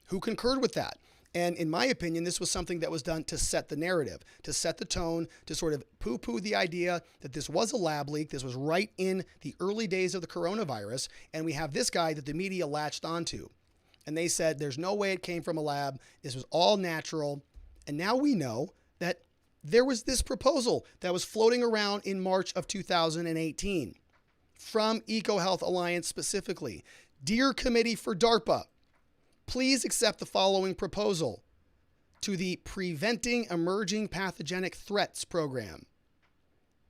who concurred with that. And in my opinion, this was something that was done to set the narrative, to set the tone, to sort of poo-poo the idea that this was a lab leak. This was right in the early days of the coronavirus. And we have this guy that the media latched onto. And they said, there's no way it came from a lab. This was all natural. And now we know that there was this proposal that was floating around in March of 2018 from EcoHealth Alliance specifically. Dear Committee for DARPA, please accept the following proposal to the Preventing Emerging Pathogenic Threats Program.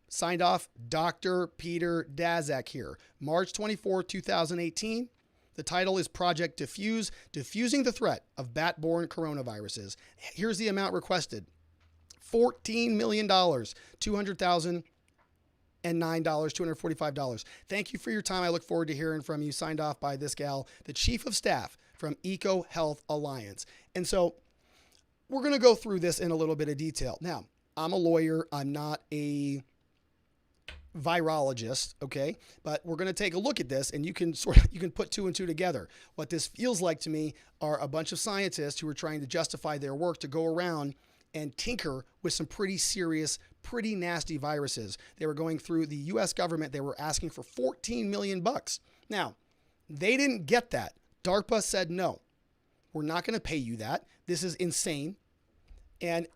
Signed off, Dr. Peter Daszak here. March 24, 2018. The title is Project Diffuse, Diffusing the Threat of Bat-Borne Coronaviruses. Here's the amount requested. $14 million, $200,009, $245. Thank you for your time. I look forward to hearing from you. Signed off by this gal, the Chief of Staff from EcoHealth Alliance. And so we're going to go through this in a little bit of detail. Now, I'm a lawyer. I'm not a virologist, okay? But we're going to take a look at this, and you can put two and two together. What this feels like to me are a bunch of scientists who are trying to justify their work to go around and tinker with some pretty serious, pretty nasty viruses. They were going through the US government. They were asking for 14 million bucks. Now, they didn't get that. DARPA said, no, we're not going to pay you that. This is insane. And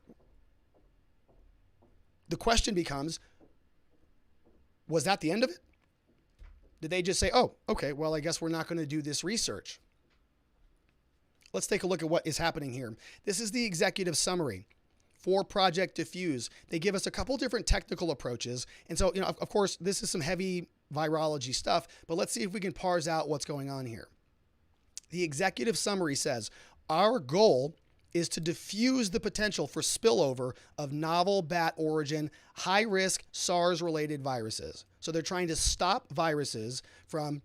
the question becomes, was that the end of it? Did they just say, oh, okay, well, I guess we're not going to do this research? Let's take a look at what is happening here. This is the executive summary for Project Diffuse. They give us a couple different technical approaches. And so, of course, this is some heavy virology stuff, but let's see if we can parse out what's going on here. The executive summary says, our goal is to diffuse the potential for spillover of novel bat origin, high-risk SARS-related viruses. So they're trying to stop viruses from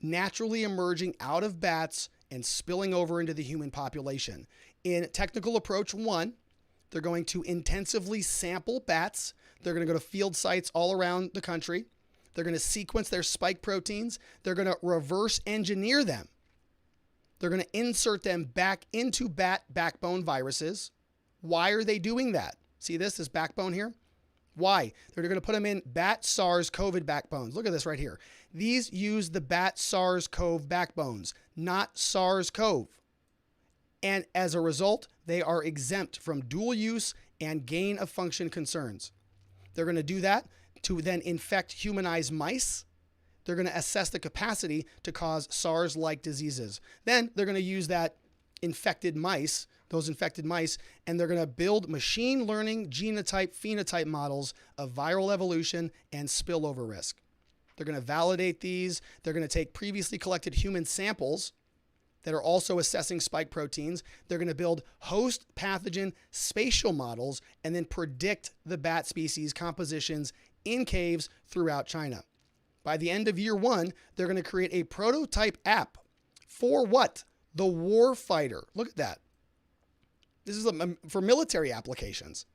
naturally emerging out of bats and spilling over into the human population. In technical approach 1, they're going to intensively sample bats. They're going to go to field sites all around the country. They're going to sequence their spike proteins. They're going to reverse engineer them. They're going to insert them back into bat backbone viruses. Why are they doing that? See this backbone here? Why? They're going to put them in bat SARS-CoV backbones. Look at this right here. These use the bat SARS-CoV backbones, not SARS-CoV. And as a result, they are exempt from dual use and gain of function concerns. They're going to do that to then infect humanized mice. They're going to assess the capacity to cause SARS-like diseases. Then they're going to use those infected mice, and they're going to build machine learning genotype phenotype models of viral evolution and spillover risk. They're going to validate these. They're going to take previously collected human samples that are also assessing spike proteins. They're going to build host pathogen spatial models and then predict the bat species compositions in caves throughout China. By the end of year 1, they're going to create a prototype app for what? The war fighter. Look at that. This is for military applications.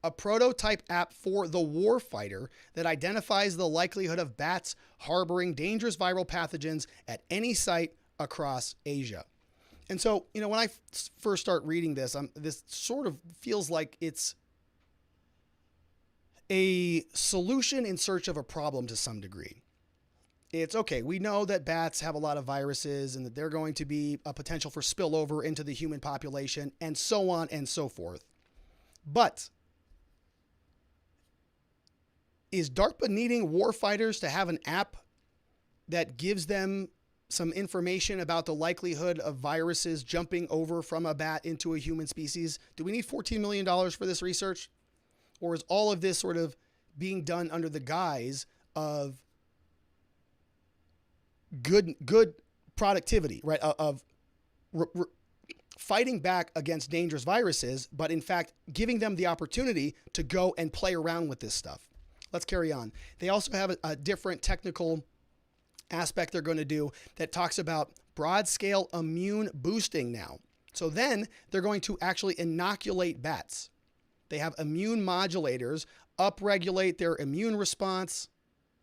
A prototype app for the war fighter that identifies the likelihood of bats harboring dangerous viral pathogens at any site across Asia. And so, when I first start reading this, this sort of feels like it's a solution in search of a problem to some degree. It's okay. We know that bats have a lot of viruses and that they're going to be a potential for spillover into the human population and so on and so forth. But is DARPA needing warfighters to have an app that gives them some information about the likelihood of viruses jumping over from a bat into a human species? Do we need $14 million for this research? Or is all of this sort of being done under the guise of good productivity, right? Of fighting back against dangerous viruses, but in fact, giving them the opportunity to go and play around with this stuff. Let's carry on. They also have a different technical aspect they're going to do that talks about broad-scale immune boosting now. So then they're going to actually inoculate bats. They have immune modulators, upregulate their immune response.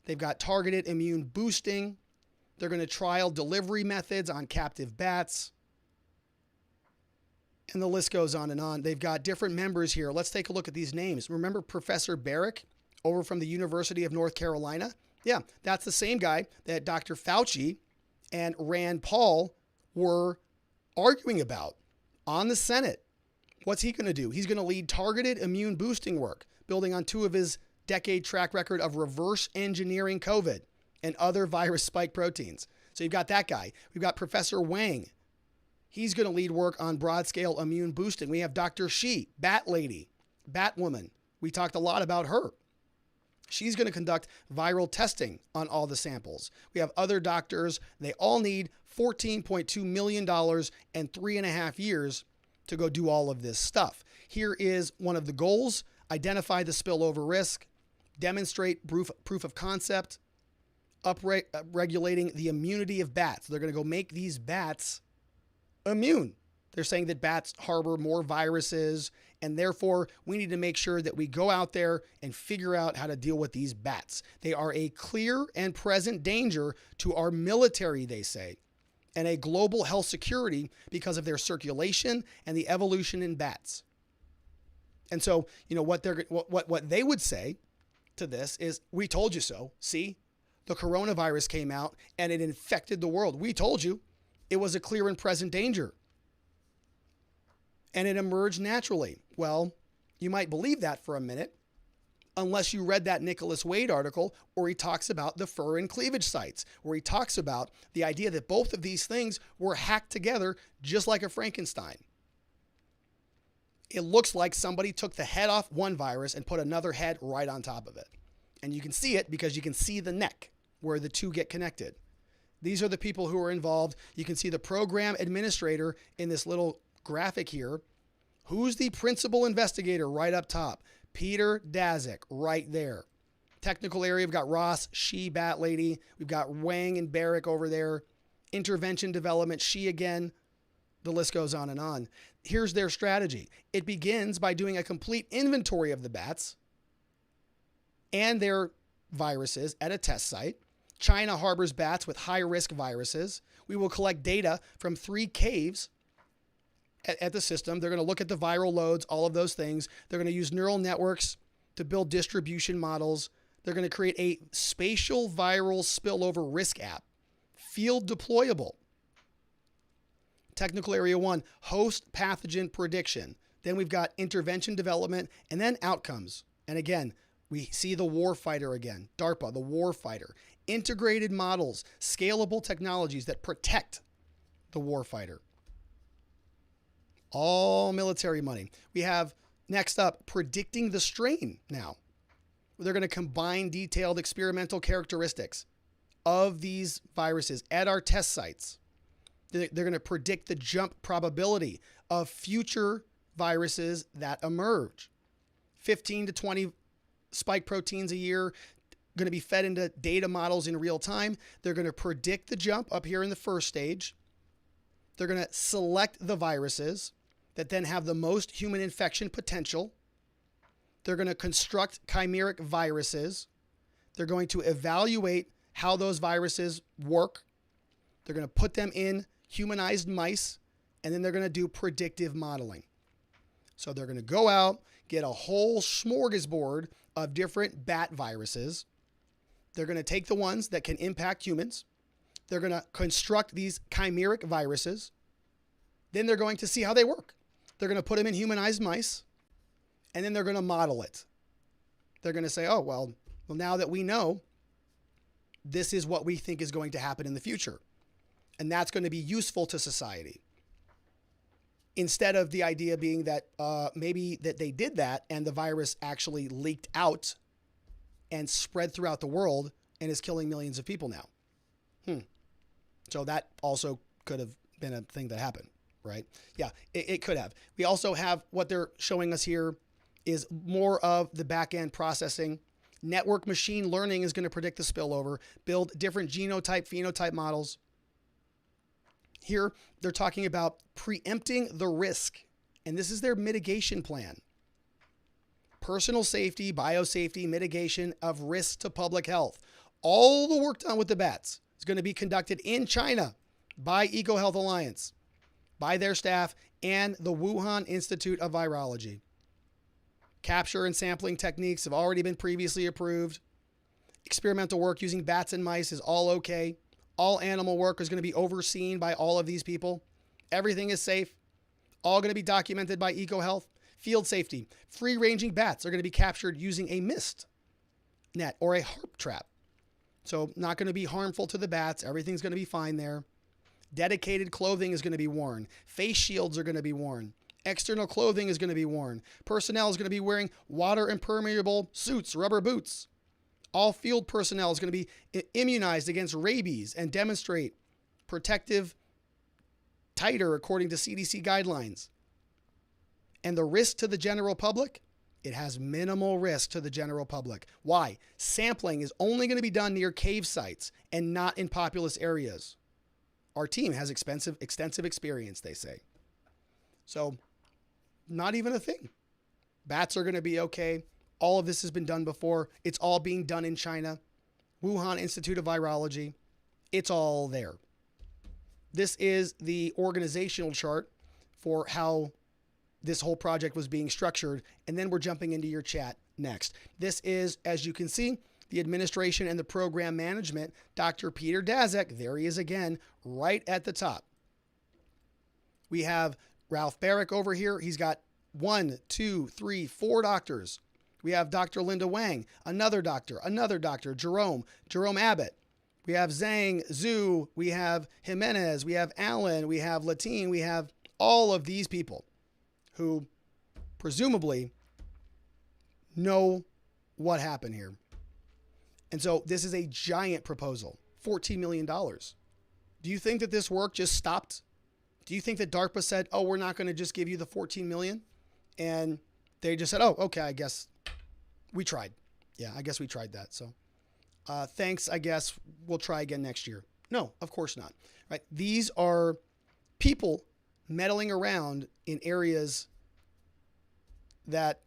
They've got targeted immune boosting. They're going to trial delivery methods on captive bats. And the list goes on and on. They've got different members here. Let's take a look at these names. Remember Professor Barrick over from the University of North Carolina? Yeah, that's the same guy that Dr. Fauci and Rand Paul were arguing about on the Senate. What's he going to do? He's going to lead targeted immune boosting work, building on 2 of his decade track record of reverse engineering COVID and other virus spike proteins. So you've got that guy. We've got Professor Wang. He's going to lead work on broad-scale immune boosting. We have Dr. Shi, Bat Lady, Batwoman. We talked a lot about her. She's going to conduct viral testing on all the samples. We have other doctors. They all need $14.2 million and 3.5 years to go do all of this stuff. Here is one of the goals: identify the spillover risk, demonstrate proof of concept, regulating the immunity of bats. They're going to go make these bats immune. They're saying that bats harbor more viruses, and therefore we need to make sure that we go out there and figure out how to deal with these bats. They are a clear and present danger to our military, they say, and a global health security because of their circulation and the evolution in bats. And so, what they would say to this is, we told you so. See, the coronavirus came out and it infected the world. We told you it was a clear and present danger. And it emerged naturally. Well, you might believe that for a minute, unless you read that Nicholas Wade article where he talks about the fur and cleavage sites, where he talks about the idea that both of these things were hacked together just like a Frankenstein. It looks like somebody took the head off one virus and put another head right on top of it. And you can see it because you can see the neck where the two get connected. These are the people who are involved. You can see the program administrator in this little graphic here. Who's the principal investigator right up top? Peter Daszak right there. Technical area, we've got Ross, She, Bat Lady. We've got Wang and Barrick over there. Intervention development, She again. The list goes on and on. Here's their strategy. It begins by doing a complete inventory of the bats and their viruses at a test site. China harbors bats with high-risk viruses. We will collect data from 3 caves at the system. They're going to look at the viral loads, all of those things. They're going to use neural networks to build distribution models. They're going to create a spatial viral spillover risk app, field deployable. Technical area 1, host pathogen prediction. Then we've got intervention development and then outcomes. And again, we see the warfighter again, DARPA, the warfighter. Integrated models, scalable technologies that protect the warfighter. All military money. We have next up predicting the strain now. They're going to combine detailed experimental characteristics of these viruses at our test sites. They're going to predict the jump probability of future viruses that emerge. 15 to 20 spike proteins a year, going to be fed into data models in real time. They're going to predict the jump up here in the first stage. They're going to select the viruses that then have the most human infection potential. They're going to construct chimeric viruses. They're going to evaluate how those viruses work. They're going to put them in humanized mice, and then they're going to do predictive modeling. So they're going to go out, get a whole smorgasbord of different bat viruses. They're going to take the ones that can impact humans. They're going to construct these chimeric viruses. Then they're going to see how they work. They're going to put them in humanized mice, and then they're going to model it. They're going to say, oh, well, now that we know, this is what we think is going to happen in the future. And that's going to be useful to society. Instead of the idea being that maybe that they did that and the virus actually leaked out and spread throughout the world and is killing millions of people now. So that also could have been a thing that happened, right? Yeah, it could have. We also have what they're showing us here is more of the back end processing. Network machine learning is going to predict the spillover, build different genotype, phenotype models. Here, they're talking about preempting the risk, and this is their mitigation plan. Personal safety, biosafety, mitigation of risk to public health. All the work done with the bats is going to be conducted in China by EcoHealth Alliance, by their staff, and the Wuhan Institute of Virology. Capture and sampling techniques have already been previously approved. Experimental work using bats and mice is all okay. All animal work is going to be overseen by all of these people. Everything is safe. All going to be documented by EcoHealth. Field safety. Free-ranging bats are going to be captured using a mist net or a harp trap. So not going to be harmful to the bats. Everything's going to be fine there. Dedicated clothing is going to be worn. Face shields are going to be worn. External clothing is going to be worn. Personnel is going to be wearing water impermeable suits, rubber boots. All field personnel is going to be immunized against rabies and demonstrate protective titer according to CDC guidelines. And the risk to the general public? It has minimal risk to the general public. Why? Sampling is only going to be done near cave sites and not in populous areas. Our team has extensive experience, they say. So, not even a thing. Bats are going to be okay. All of this has been done before. It's all being done in China. Wuhan Institute of Virology. It's all there. This is the organizational chart for how this whole project was being structured. And then we're jumping into your chat next. This is, as you can see, the administration and the program management, Dr. Peter Daszak. There he is again, right at the top. We have Ralph Barrick over here. He's got 1, 2, 3, 4 doctors. We have Dr. Linda Wang, another doctor, Jerome Abbott. We have Zhang, Zhu, we have Jimenez, we have Allen, we have Latine, we have all of these people who presumably know what happened here. And so this is a giant proposal, $14 million. Do you think that this work just stopped? Do you think that DARPA said, oh, we're not going to just give you the $14 million? And they just said, oh, okay, I guess we tried. Yeah, I guess we tried that. So thanks, I guess we'll try again next year. No, of course not. Right? These are people meddling around in areas that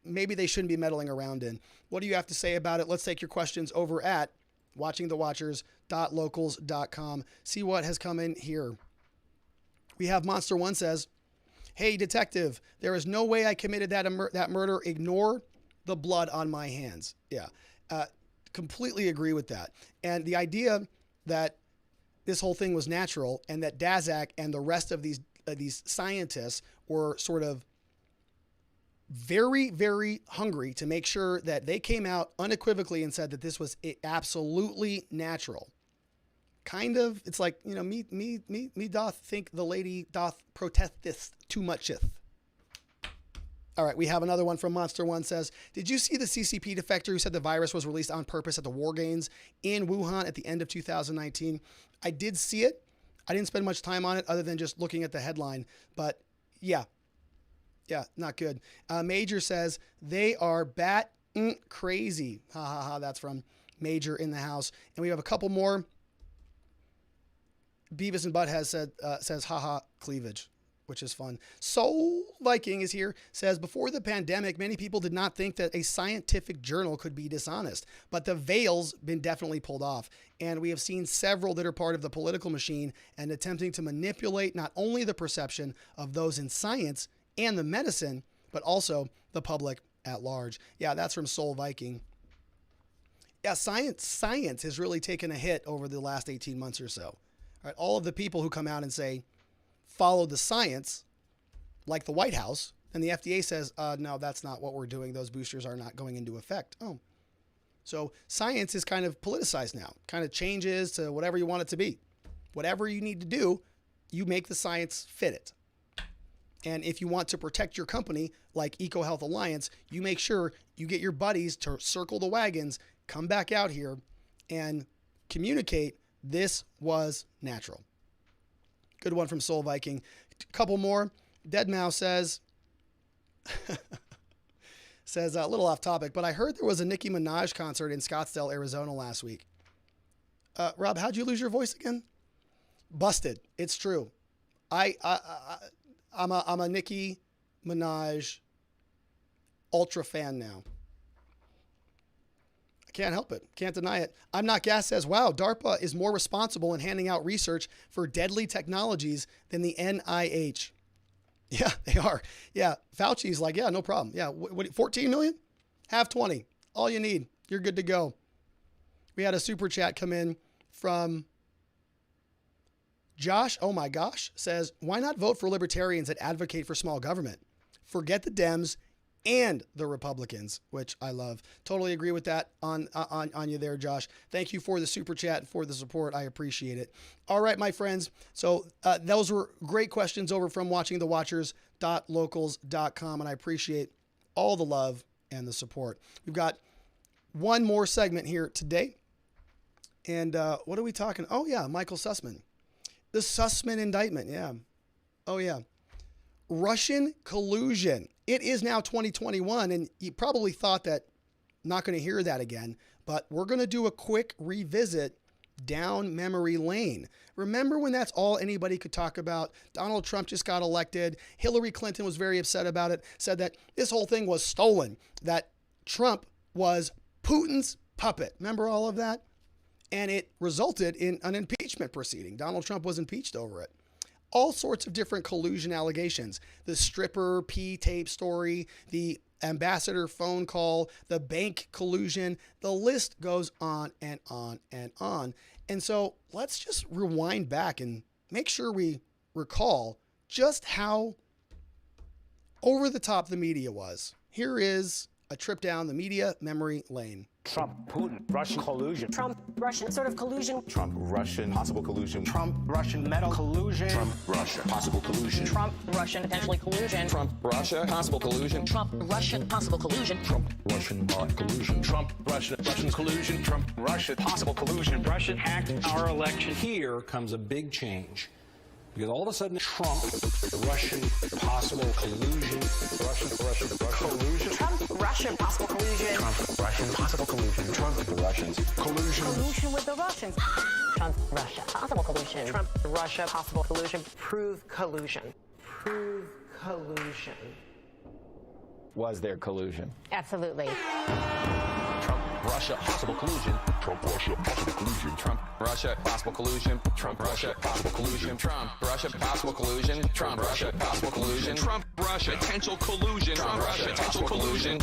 maybe they shouldn't be meddling around in. What do you have to say about it? Let's take your questions over at watchingthewatchers.locals.com. See what has come in here. We have Monster One says, hey, detective, there is no way I committed that murder. Ignore the blood on my hands. Yeah, completely agree with that. And the idea that this whole thing was natural and that Daszak and the rest of these scientists were sort of very, very hungry to make sure that they came out unequivocally and said that this was absolutely natural. Kind of, it's like, you know, me doth think the lady doth protesteth too mucheth. All right, we have another one from Monster One says, did you see the CCP defector who said the virus was released on purpose at the War Games in Wuhan at the end of 2019? I did see it. I didn't spend much time on it other than just looking at the headline, but yeah, not good. Major says, they are bat crazy. Ha ha ha, that's from Major in the house. And we have a couple more. Beavis and Butthead says, haha, cleavage, which is fun. Soul Viking is here, says, before the pandemic, many people did not think that a scientific journal could be dishonest, but the veil's been definitely pulled off. And we have seen several that are part of the political machine and attempting to manipulate not only the perception of those in science and the medicine, but also the public at large. Yeah, that's from Soul Viking. Yeah, science has really taken a hit over the last 18 months or so. All right, all of the people who come out and say, follow the science, like the White House, and the FDA says, no, that's not what we're doing. Those boosters are not going into effect. Oh, so science is kind of politicized now, kind of changes to whatever you want it to be. Whatever you need to do, you make the science fit it. And if you want to protect your company, like EcoHealth Alliance, you make sure you get your buddies to circle the wagons, come back out here, and communicate this was natural. Good one from Soul Viking. A couple more. Dead Mouse says, says a little off topic, but I heard there was a Nicki Minaj concert in Scottsdale, Arizona last week. Rob, how'd you lose your voice again? Busted. It's true. I'm a Nicki Minaj ultra fan now. I can't help it. Can't deny it. I'm Not Gas says, wow, DARPA is more responsible in handing out research for deadly technologies than the NIH. Yeah, they are. Yeah, Fauci's like, yeah, no problem. Yeah, what 14 million? Have 20. All you need. You're good to go. We had a super chat come in from Josh. Oh my gosh, says, why not vote for libertarians that advocate for small government? Forget the Dems and the Republicans, which I love. Totally agree with that on you there, Josh. Thank you for the super chat and for the support. I appreciate it. All right, my friends. So those were great questions over from watchingthewatchers.locals.com, and I appreciate all the love and the support. We've got one more segment here today. And what are we talking? Oh, yeah, Michale Sussman. The Sussman indictment, yeah. Oh, yeah. Russian collusion. It is now 2021, and you probably thought that not going to hear that again, but we're going to do a quick revisit down memory lane. Remember when that's all anybody could talk about? Donald Trump just got elected. Hillary Clinton was very upset about it, said that this whole thing was stolen, that Trump was Putin's puppet. Remember all of that? And it resulted in an impeachment proceeding. Donald Trump was impeached over it. All sorts of different collusion allegations. The stripper P-tape story, the ambassador phone call, the bank collusion. The list goes on and on and on. And so let's just rewind back and make sure we recall just how over the top the media was. Here is a trip down the media memory lane. Trump, Putin, Russian collusion. Trump, Russian sort of collusion. Trump, Russian, possible collusion. Trump, Russian, metal collusion. Trump, Russia, possible collusion. Trump, Russian, potentially collusion. Trump, Russia, possible collusion. Trump, Russian, possible collusion. Trump, Russian, collusion. Trump, Russian collusion. Trump, Russia, possible collusion. Russian hacked our election. Here comes a big change. Because all of a sudden, Trump, Russian, possible collusion. Russian collusion. Trump, Russian, possible collusion. Trump, Russian, possible collusion. Trump, Russians, collusion. Collusion with the Russians. Trump, Russia, possible collusion. Trump, Russia, possible collusion. Prove collusion. Prove collusion. Was there collusion? Absolutely. Trump, Russia, possible collusion. Trump, Russia, possible collusion. Trump, Russia, possible collusion. Trump, Russia, possible collusion. Trump, Russia, possible collusion. Trump, Russia, possible collusion. Trump, Russia, potential collusion. Trump, Russia, potential collusion.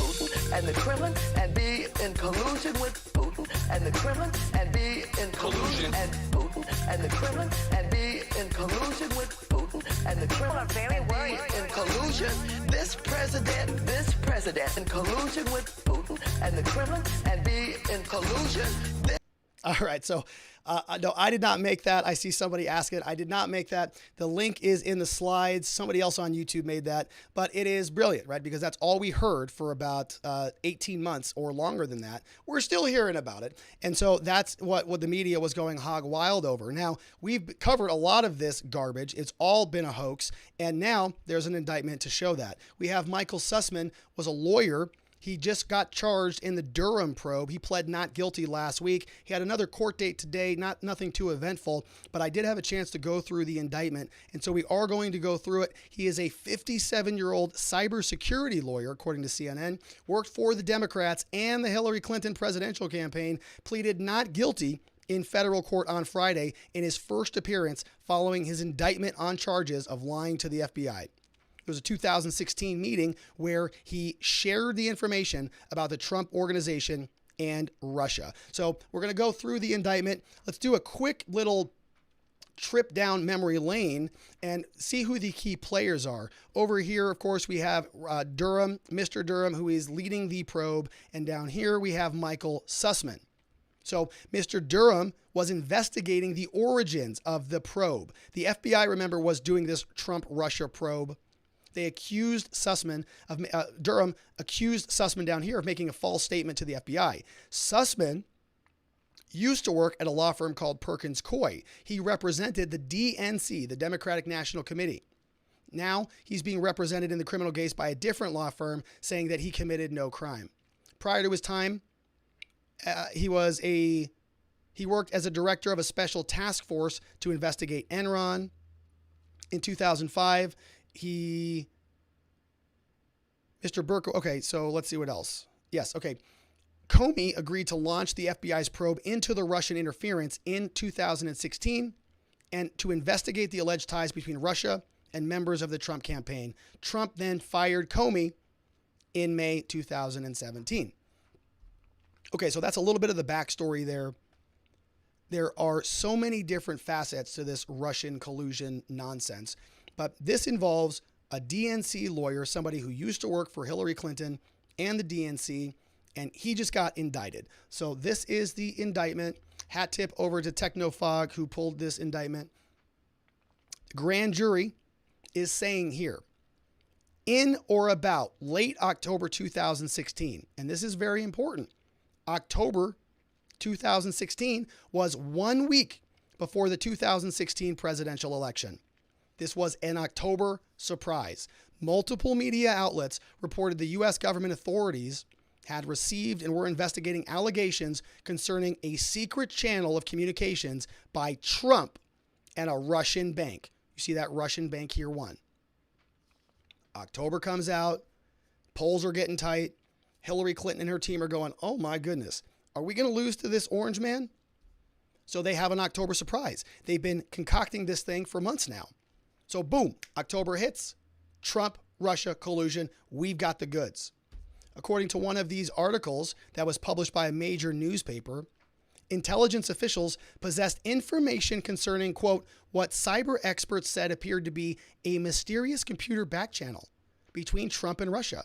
And the Kremlin and be in collusion with Putin. And the Kremlin and be in collusion and Putin. And the Kremlin and be in collusion with Putin. And the Kremlin and be in collusion. This president in collusion with Putin. And the Kremlin and be in collusion. All right, so no, I did not make that. I see somebody ask it. I did not make that. The link is in the slides. Somebody else on YouTube made that, but it is brilliant, right? Because that's all we heard for about 18 months or longer than that. We're still hearing about it. And so that's what the media was going hog wild over. Now, we've covered a lot of this garbage. It's all been a hoax. And now there's an indictment to show that. We have Michale Sussman was a lawyer. He just got charged in the Durham probe. He pled not guilty last week. He had another court date today, nothing too eventful, but I did have a chance to go through the indictment, and so we are going to go through it. He is a 57-year-old cybersecurity lawyer, according to CNN, worked for the Democrats and the Hillary Clinton presidential campaign, pleaded not guilty in federal court on Friday in his first appearance following his indictment on charges of lying to the FBI. It was a 2016 meeting where he shared the information about the Trump organization and Russia. So we're going to go through the indictment. Let's do a quick little trip down memory lane and see who the key players are. Over here, of course, we have Durham, Mr. Durham, who is leading the probe. And down here, we have Michale Sussman. So Mr. Durham was investigating the origins of the probe. The FBI, remember, was doing this Trump-Russia probe. They accused Sussman of, Durham accused Sussman down here of making a false statement to the FBI. Sussman used to work at a law firm called Perkins Coie. He represented the DNC, the Democratic National Committee. Now he's being represented in the criminal case by a different law firm saying that he committed no crime. Prior to his time, he worked as a director of a special task force to investigate Enron. In 2005, Mr. Burke, okay, so let's see what else. Yes, okay. Comey agreed to launch the FBI's probe into the Russian interference in 2016 and to investigate the alleged ties between Russia and members of the Trump campaign. Trump then fired Comey in May 2017. Okay, so that's a little bit of the backstory there. There are so many different facets to this Russian collusion nonsense, but this involves a DNC lawyer, somebody who used to work for Hillary Clinton and the DNC, and he just got indicted. So this is the indictment. Hat tip over to Technofog, who pulled this indictment. Grand jury is saying here, in or about late October 2016, and this is very important, October 2016 was 1 week before the 2016 presidential election. This was an October surprise. Multiple media outlets reported the U.S. government authorities had received and were investigating allegations concerning a secret channel of communications by Trump and a Russian bank. You see that Russian bank here, one. October comes out, polls are getting tight. Hillary Clinton and her team are going, oh my goodness, are we going to lose to this orange man? So they have an October surprise. They've been concocting this thing for months now. So boom, October hits, Trump, Russia collusion, we've got the goods. According to one of these articles that was published by a major newspaper, intelligence officials possessed information concerning, quote, what cyber experts said appeared to be a mysterious computer back channel between Trump and Russia.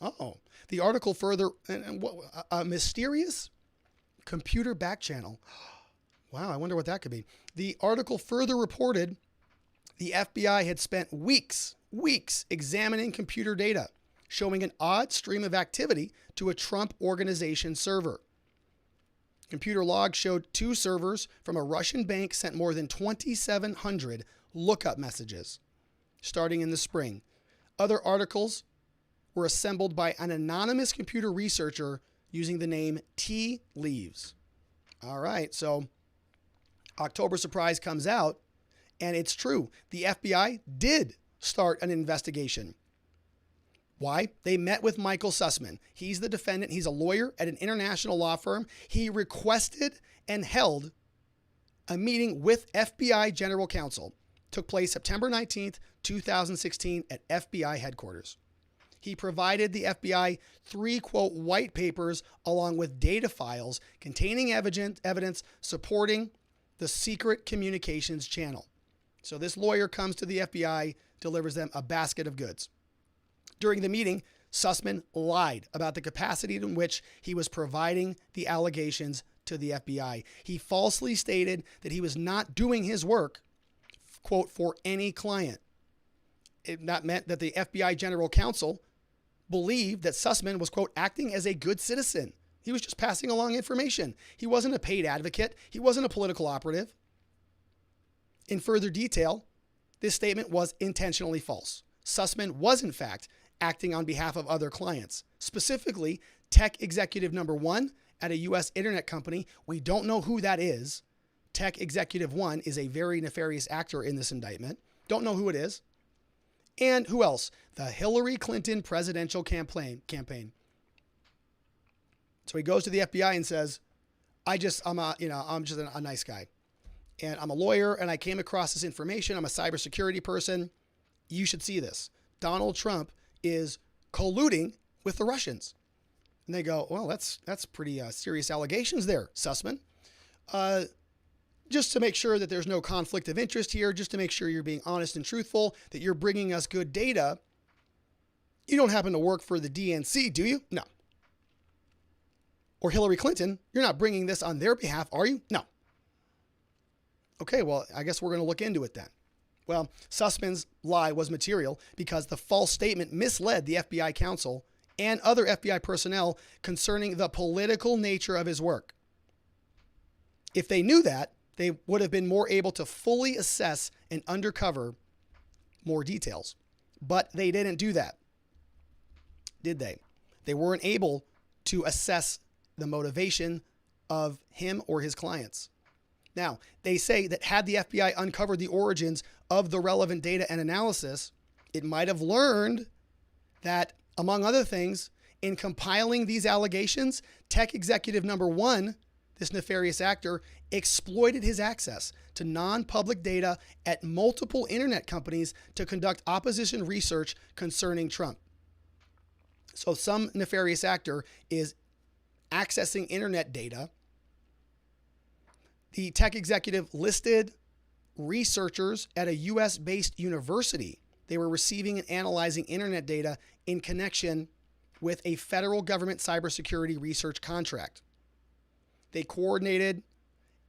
Uh-oh. The article further, a mysterious computer back channel. Wow, I wonder what that could be. The article further reported the FBI had spent weeks examining computer data, showing an odd stream of activity to a Trump organization server. Computer logs showed 2 servers from a Russian bank sent more than 2,700 lookup messages starting in the spring. Other articles were assembled by an anonymous computer researcher using the name T. Leaves. All right, so October surprise comes out, and it's true. The FBI did start an investigation. Why? They met with Michale Sussman. He's the defendant. He's a lawyer at an international law firm. He requested and held a meeting with FBI General Counsel. Took place September 19th, 2016 at FBI headquarters. He provided the FBI 3, quote, white papers along with data files containing evidence supporting the secret communications channel. So this lawyer comes to the FBI, delivers them a basket of goods. During the meeting, Sussman lied about the capacity in which he was providing the allegations to the FBI. He falsely stated that he was not doing his work, quote, for any client. That meant that the FBI General Counsel believed that Sussman was, quote, acting as a good citizen. He was just passing along information. He wasn't a paid advocate. He wasn't a political operative. In further detail, this statement was intentionally false. Sussman was, in fact, acting on behalf of other clients, specifically tech executive number 1 at a U.S. internet company. We don't know who that is. Tech executive 1 is a very nefarious actor in this indictment. Don't know who it is. And who else? The Hillary Clinton presidential campaign. So he goes to the FBI and says, I'm just a nice guy. And I'm a lawyer and I came across this information. I'm a cybersecurity person. You should see this. Donald Trump is colluding with the Russians. And they go, well, that's pretty serious allegations there, Sussman. Just to make sure that there's no conflict of interest here, just to make sure you're being honest and truthful, that you're bringing us good data. You don't happen to work for the DNC, do you? No. Or Hillary Clinton, you're not bringing this on their behalf, are you? No. Okay, well, I guess we're going to look into it then. Well, Sussman's lie was material because the false statement misled the FBI counsel and other FBI personnel concerning the political nature of his work. If they knew that, they would have been more able to fully assess and uncover more details. But they didn't do that, did they? They weren't able to assess the motivation of him or his clients. Now, they say that had the FBI uncovered the origins of the relevant data and analysis, it might have learned that, among other things, in compiling these allegations, tech executive number one, this nefarious actor, exploited his access to non-public data at multiple internet companies to conduct opposition research concerning Trump. So some nefarious actor is accessing internet data. The tech executive listed researchers at a US-based university. They were receiving and analyzing internet data in connection with a federal government cybersecurity research contract. They coordinated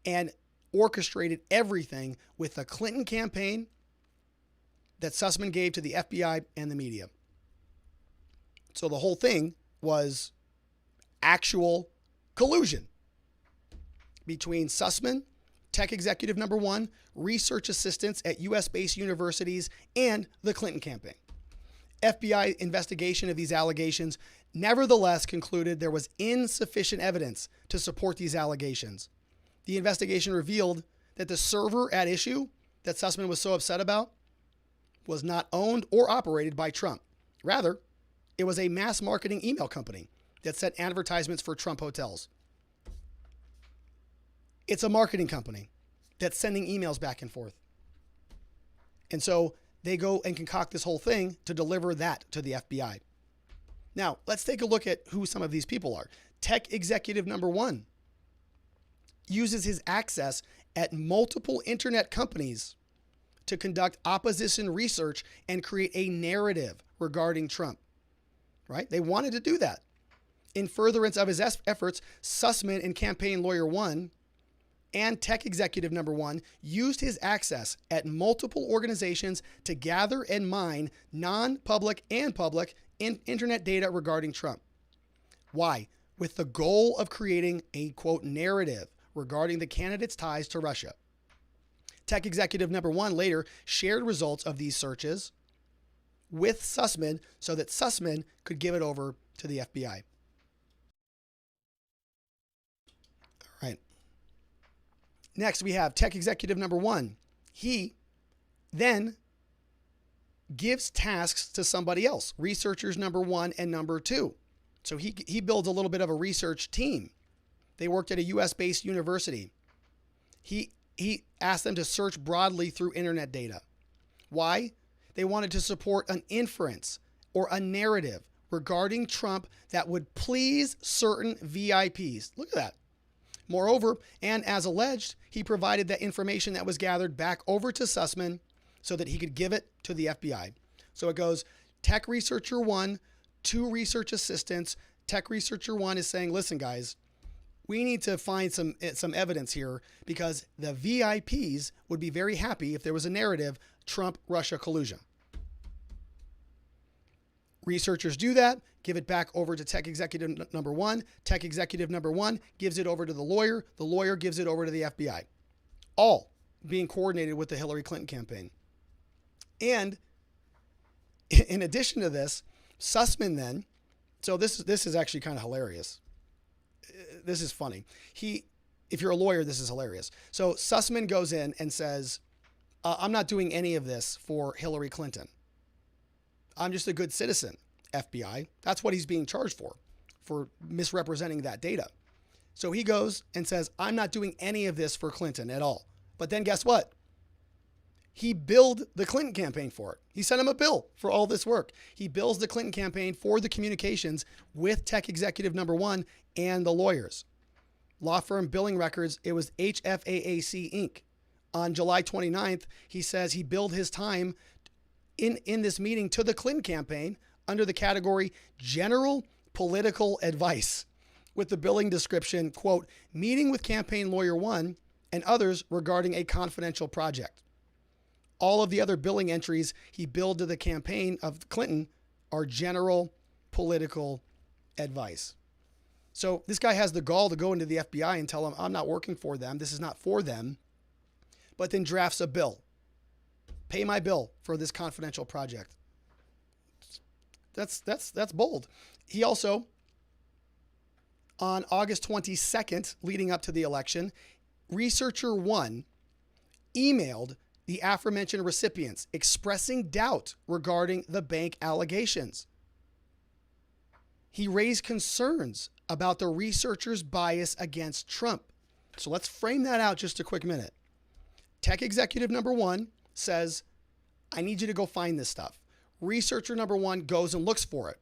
and orchestrated everything with the Clinton campaign that Sussman gave to the FBI and the media. So the whole thing was actual collusion between Sussman, tech executive number one, research assistants at US-based universities, and the Clinton campaign. FBI investigation of these allegations nevertheless concluded there was insufficient evidence to support these allegations. The investigation revealed that the server at issue that Sussman was so upset about was not owned or operated by Trump. Rather, it was a mass marketing email company that sent advertisements for Trump hotels. It's a marketing company that's sending emails back and forth. And so they go and concoct this whole thing to deliver that to the FBI. Now, let's take a look at who some of these people are. Tech executive number one uses his access at multiple internet companies to conduct opposition research and create a narrative regarding Trump, right? They wanted to do that. In furtherance of his efforts, Sussman and campaign lawyer one and tech executive number one used his access at multiple organizations to gather and mine non-public and public internet data regarding Trump. Why? With the goal of creating a, quote, narrative regarding the candidate's ties to Russia. Tech executive number one later shared results of these searches with Sussman so that Sussman could give it over to the FBI. All right. Next, we have tech executive number one. He then gives tasks to somebody else, researchers number one and number two. So he builds a little bit of a research team. They worked at a US-based university. He asked them to search broadly through internet data. Why? They wanted to support an inference or a narrative regarding Trump that would please certain VIPs. Look at that. Moreover, and as alleged, he provided that information that was gathered back over to Sussman so that he could give it to the FBI. So it goes tech researcher one, two research assistants. Tech researcher one is saying, listen, guys, we need to find some evidence here because the VIPs would be very happy if there was a narrative, Trump-Russia collusion. Researchers do that, give it back over to tech executive number one. Tech executive number one gives it over to the lawyer gives it over to the FBI. All being coordinated with the Hillary Clinton campaign. And in addition to this, Sussman then, so this is actually kind of hilarious. This is funny. If you're a lawyer, this is hilarious. So Sussman goes in and says, I'm not doing any of this for Hillary Clinton. I'm just a good citizen, FBI. That's what he's being charged for misrepresenting that data. So he goes and says, I'm not doing any of this for Clinton at all. But then guess what? He billed the Clinton campaign for it. He sent him a bill for all this work. He bills the Clinton campaign for the communications with tech executive number one and the lawyers. Law firm billing records, it was HFAAC Inc. On July 29th, he says he billed his time in this meeting to the Clinton campaign under the category General Political Advice with the billing description, quote, meeting with campaign lawyer one and others regarding a confidential project. All of the other billing entries he billed to the campaign of Clinton are general political advice. So this guy has the gall to go into the FBI and tell them, I'm not working for them. This is not for them. But then drafts a bill Pay my bill for this confidential project. That's bold. He also, on August 22nd, leading up to the election, Researcher 1 emailed the aforementioned recipients expressing doubt regarding the bank allegations. He raised concerns about the researcher's bias against Trump. So let's frame that out just a quick minute. Tech executive number 1 says, I need you to go find this stuff. Researcher number 1 goes and looks for it.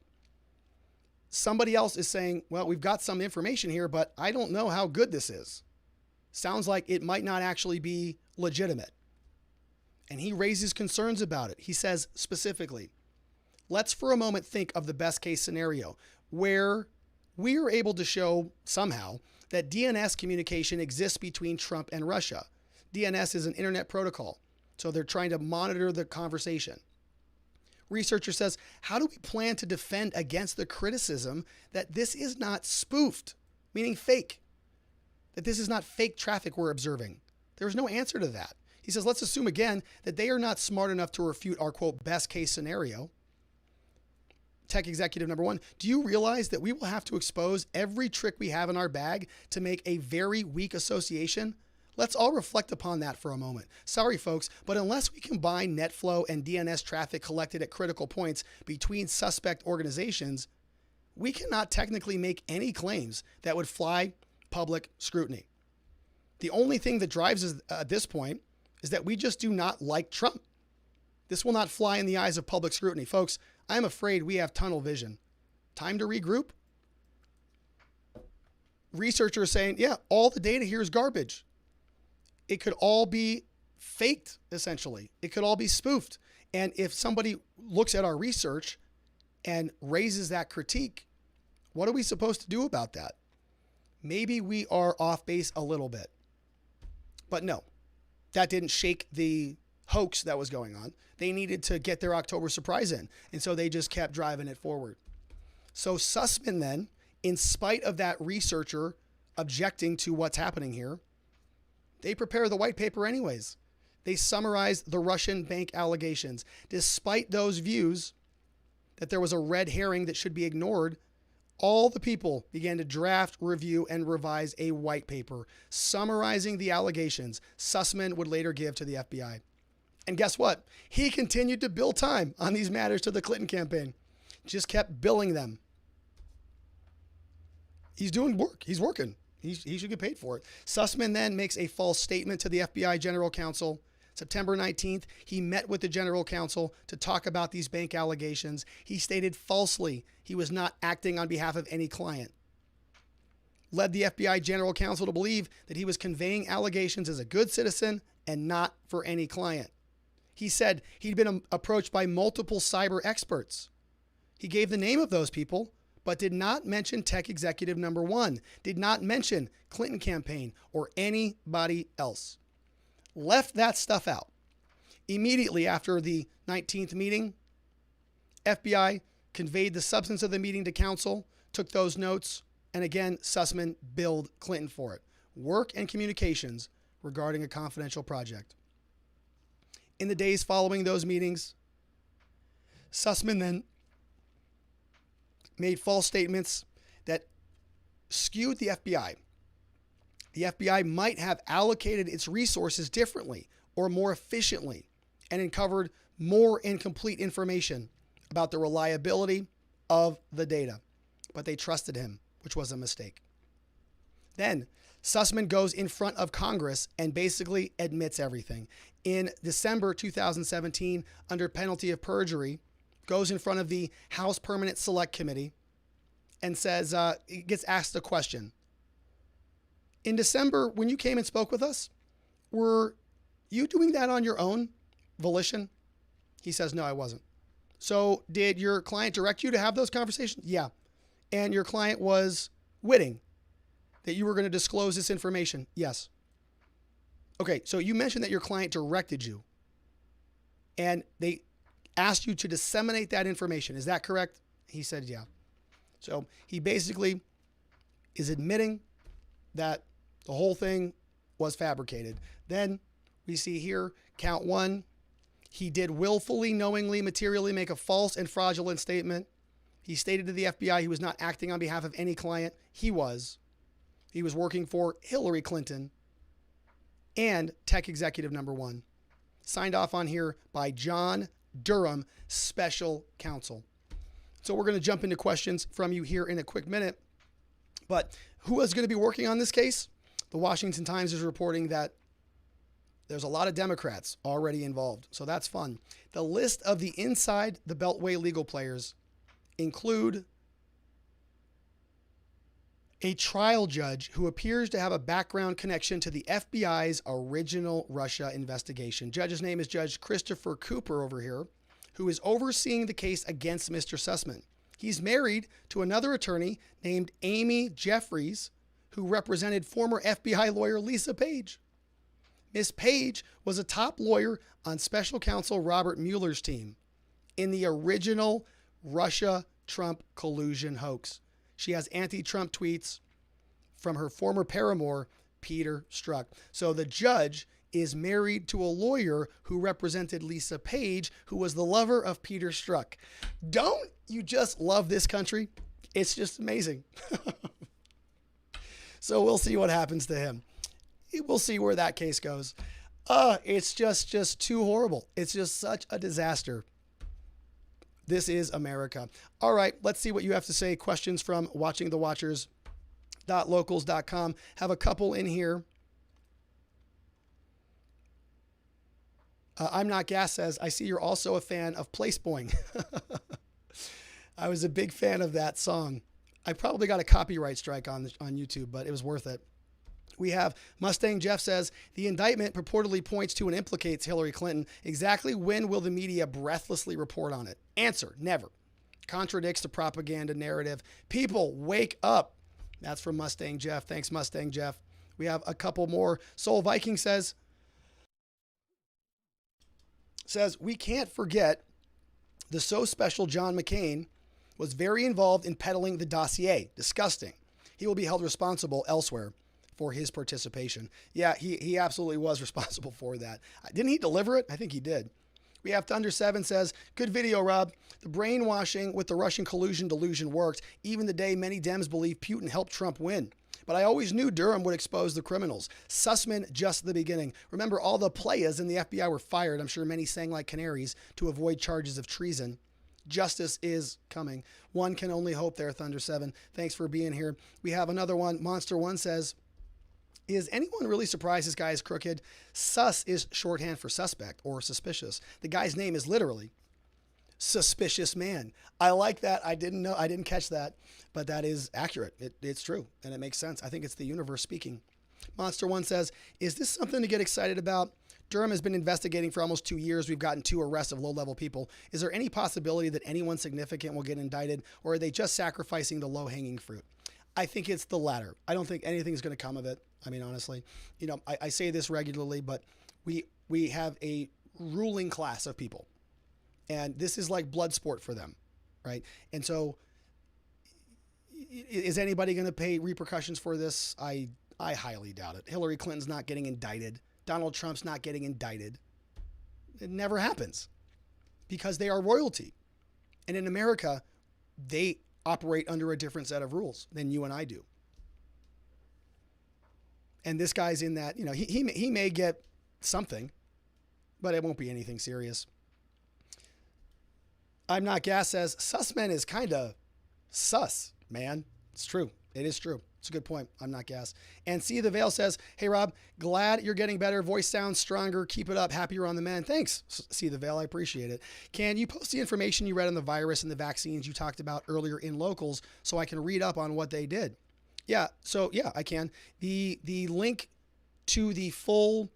Somebody else is saying, well, we've got some information here, but I don't know how good this is. Sounds like it might not actually be legitimate. And he raises concerns about it. He says specifically, let's for a moment think of the best case scenario where we are able to show somehow that DNS communication exists between Trump and Russia. DNS is an internet protocol, so they're trying to monitor the conversation. Researcher says, how do we plan to defend against the criticism that this is not spoofed, meaning fake, that this is not fake traffic we're observing? There's no answer to that. He says, let's assume again that they are not smart enough to refute our, quote, best case scenario. Tech executive number 1, do you realize that we will have to expose every trick we have in our bag to make a very weak association? Let's all reflect upon that for a moment. Sorry, folks, but unless we combine NetFlow and DNS traffic collected at critical points between suspect organizations, we cannot technically make any claims that would fly public scrutiny. The only thing that drives us at this point is that we just do not like Trump. This will not fly in the eyes of public scrutiny. Folks, I'm afraid we have tunnel vision. Time to regroup? Researchers saying, yeah, all the data here is garbage. It could all be faked, essentially. It could all be spoofed. And if somebody looks at our research and raises that critique, what are we supposed to do about that? Maybe we are off base a little bit. But no, that didn't shake the hoax that was going on. They needed to get their October surprise in. And so they just kept driving it forward. So Sussman then, in spite of that researcher objecting to what's happening here, they prepare the white paper anyways. They summarize the Russian bank allegations. Despite those views that there was a red herring that should be ignored, all the people began to draft, review, and revise a white paper summarizing the allegations Sussman would later give to the FBI. And guess what? He continued to bill time on these matters to the Clinton campaign. Just kept billing them. He's doing work. He's working. He should get paid for it. Sussman then makes a false statement to the FBI General Counsel. September 19th, he met with the General Counsel to talk about these bank allegations. He stated falsely he was not acting on behalf of any client. Led the FBI General Counsel to believe that he was conveying allegations as a good citizen and not for any client. He said he'd been approached by multiple cyber experts. He gave the name of those people, but did not mention tech executive number 1, did not mention Clinton campaign or anybody else. Left that stuff out. Immediately after the 19th meeting, FBI conveyed the substance of the meeting to counsel, took those notes, and again, Sussman billed Clinton for it. Work and communications regarding a confidential project. In the days following those meetings, Sussman then made false statements that skewed the FBI. The FBI might have allocated its resources differently or more efficiently and uncovered more incomplete information about the reliability of the data. But they trusted him, which was a mistake. Then Sussman goes in front of Congress and basically admits everything. In December 2017, under penalty of perjury, goes in front of the House Permanent Select Committee and says, he gets asked a question. In December, when you came and spoke with us, were you doing that on your own volition? He says, no, I wasn't. So did your client direct you to have those conversations? Yeah. And your client was witting that you were going to disclose this information? Yes. Okay, so you mentioned that your client directed you and they asked you to disseminate that information. Is that correct? He said, yeah. So he basically is admitting that the whole thing was fabricated. Then we see here, count 1, He did willfully, knowingly, materially make a false and fraudulent statement. He stated to the FBI he was not acting on behalf of any client. He was. He was working for Hillary Clinton and tech executive number 1. Signed off on here by John Durham, special counsel. So we're going to jump into questions from you here in a quick minute. But who is going to be working on this case? The Washington Times is reporting that there's a lot of Democrats already involved. So that's fun. The list of the inside the Beltway legal players include a trial judge who appears to have a background connection to the FBI's original Russia investigation. Judge's name is Judge Christopher Cooper over here, who is overseeing the case against Mr. Sussman. He's married to another attorney named Amy Jeffries, who represented former FBI lawyer Lisa Page. Miss Page was a top lawyer on special counsel Robert Mueller's team in the original Russia-Trump collusion hoax. She has anti-Trump tweets from her former paramour, Peter Strzok. So the judge is married to a lawyer who represented Lisa Page, who was the lover of Peter Strzok. Don't you just love this country? It's just amazing. So we'll see what happens to him. We'll see where that case goes. It's just too horrible. It's just such a disaster. This is America. All right, let's see what you have to say. Questions from watchingthewatchers.locals.com. Have a couple in here. I'm Not Gas says, I see you're also a fan of Place Boing. I was a big fan of that song. I probably got a copyright strike on YouTube, but it was worth it. We have Mustang Jeff says, the indictment purportedly points to and implicates Hillary Clinton. Exactly when will the media breathlessly report on it? Answer, never. Contradicts the propaganda narrative. People, wake up. That's from Mustang Jeff. Thanks, Mustang Jeff. We have a couple more. Soul Viking says, we can't forget the so special John McCain was very involved in peddling the dossier. Disgusting. He will be held responsible elsewhere for his participation. Yeah, he absolutely was responsible for that. Didn't he deliver it? I think he did. We have Thunder7 says, good video, Rob. The brainwashing with the Russian collusion delusion worked, even the day many Dems believe Putin helped Trump win. But I always knew Durham would expose the criminals. Sussman, just the beginning. Remember, all the players in the FBI were fired. I'm sure many sang like canaries to avoid charges of treason. Justice is coming. One can only hope there, Thunder7. Thanks for being here. We have another one. Monster1 says, is anyone really surprised this guy is crooked? Sus is shorthand for suspect or suspicious. The guy's name is literally Suspicious Man. I like that. I didn't catch that, but that is accurate. It's true, and it makes sense. I think it's the universe speaking. Monster1 says, is this something to get excited about? Durham has been investigating for almost 2 years. We've gotten 2 arrests of low-level people. Is there any possibility that anyone significant will get indicted, or are they just sacrificing the low-hanging fruit? I think it's the latter. I don't think anything's going to come of it. I mean, honestly, I say this regularly, but we have a ruling class of people, and this is like blood sport for them, right? And so is anybody going to pay repercussions for this? I highly doubt it. Hillary Clinton's not getting indicted. Donald Trump's not getting indicted. It never happens because they are royalty. And in America, they operate under a different set of rules than you and I do. And this guy's in that, he may get something, but it won't be anything serious. I'm Not Gas says, Sussman is kind of sus, man. It's true. It is true. It's a good point. I'm Not Gas. And See the Veil says, hey, Rob, glad you're getting better. Voice sounds stronger. Keep it up. Happy you're on the mend. Thanks, See the Veil. I appreciate it. Can you post the information you read on the virus and the vaccines you talked about earlier in Locals so I can read up on what they did? Yeah. So, yeah, I can. The link to the full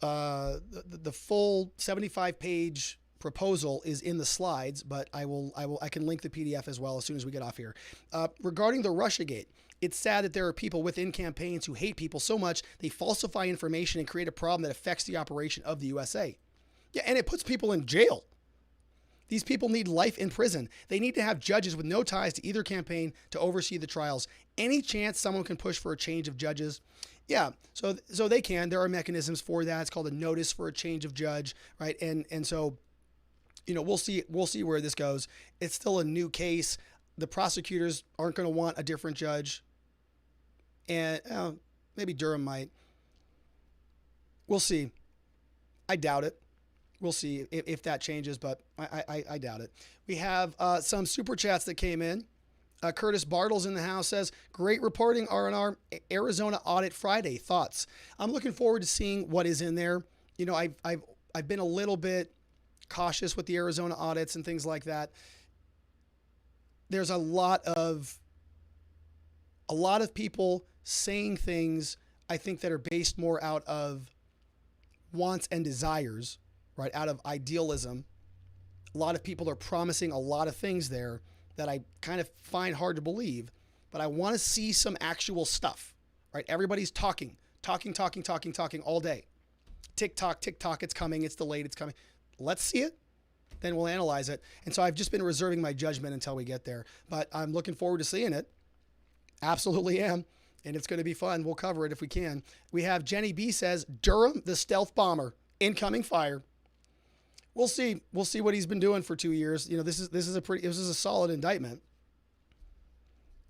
75-page proposal is in the slides, but I can link the PDF as well as soon as we get off here. Regarding the Russiagate, it's sad that there are people within campaigns who hate people so much they falsify information and create a problem that affects the operation of the USA. Yeah, and it puts people in jail. These people need life in prison. They need to have judges with no ties to either campaign to oversee the trials. Any chance someone can push for a change of judges? Yeah, so they can. There are mechanisms for that. It's called a notice for a change of judge, right? And so, we'll see where this goes. It's still a new case. The prosecutors aren't going to want a different judge, and maybe Durham might. We'll see. I doubt it. We'll see if that changes, but I doubt it. We have some super chats that came in. Curtis Bartles in the house says, great reporting, R&R, Arizona Audit Friday. Thoughts? I'm looking forward to seeing what is in there. I've been a little bit cautious with the Arizona audits and things like that. There's a lot of people saying things, I think, that are based more out of wants and desires, right? Out of idealism. A lot of people are promising a lot of things there that I kind of find hard to believe, but I want to see some actual stuff, right? Everybody's talking all day. TikTok, it's coming, it's delayed, it's coming. Let's see it, then we'll analyze it. And so I've just been reserving my judgment until we get there, but I'm looking forward to seeing it. Absolutely am. And it's going to be fun. We'll cover it if we can. We have Jenny B says, Durham, the stealth bomber, incoming fire. We'll see. We'll see what he's been doing for 2 years. This is a solid indictment.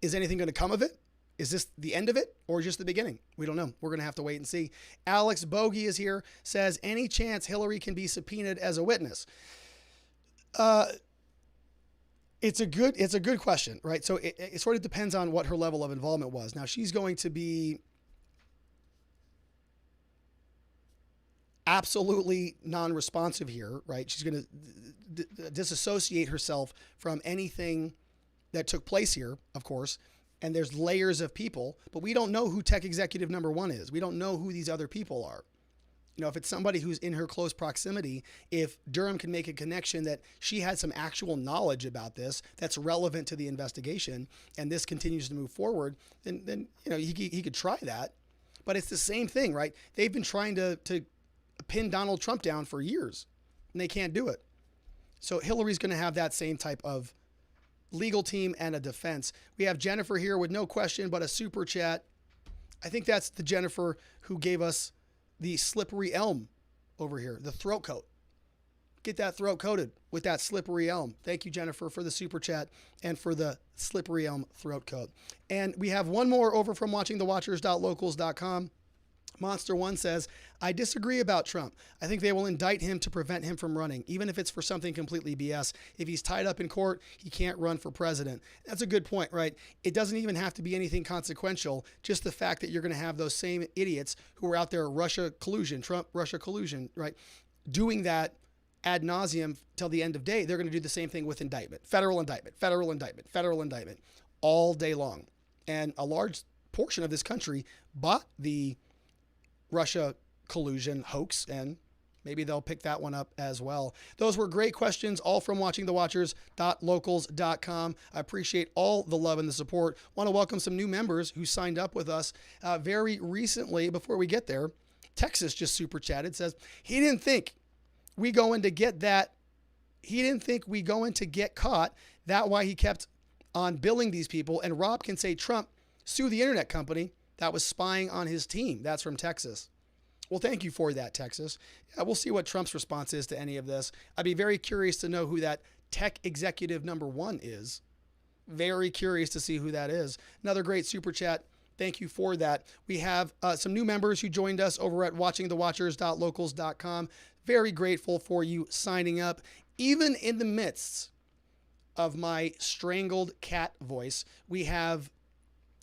Is anything going to come of it? Is this the end of it or just the beginning? We don't know. We're going to have to wait and see. Alex Bogey is here, says, any chance Hillary can be subpoenaed as a witness? It's a good question, right? So it sort of depends on what her level of involvement was. Now, she's going to be absolutely non-responsive here, right? She's going to disassociate herself from anything that took place here, of course. And there's layers of people, but we don't know who tech executive number one is. We don't know who these other people are. If it's somebody who's in her close proximity, if Durham can make a connection that she had some actual knowledge about this that's relevant to the investigation, and this continues to move forward, then he could try that. But it's the same thing, right? They've been trying to pin Donald Trump down for years, and they can't do it. So Hillary's going to have that same type of legal team and a defense. We have Jennifer here with no question but a super chat. I think that's the Jennifer who gave us the slippery elm over here, the throat coat. Get that throat coated with that slippery elm. Thank you, Jennifer, for the super chat and for the slippery elm throat coat. And we have one more over from watchingthewatchers.locals.com. Monster One says, I disagree about Trump. I think they will indict him to prevent him from running, even if it's for something completely BS. If he's tied up in court, he can't run for president. That's a good point, right? It doesn't even have to be anything consequential. Just the fact that you're going to have those same idiots who are out there, Russia collusion, Trump, Russia collusion, right? Doing that ad nauseum till the end of day. They're going to do the same thing with indictment, federal indictment, federal indictment, federal indictment all day long. And a large portion of this country bought the Russia collusion hoax, and maybe they'll pick that one up as well. Those were great questions, all from watchingthewatchers.locals.com. I appreciate all the love and the support. Want to welcome some new members who signed up with us very recently. Before we get there, Texas just super chatted, says he didn't think we going to get that. He didn't think we going to get caught. That's why he kept on billing these people. And Rob can say Trump sue the internet company that was spying on his team. That's from Texas. Well, thank you for that, Texas. We'll see what Trump's response is to any of this. I'd be very curious to know who that tech executive number one is. Very curious to see who that is. Another great super chat. Thank you for that. We have some new members who joined us over at watchingthewatchers.locals.com. Very grateful for you signing up. Even in the midst of my strangled cat voice, we have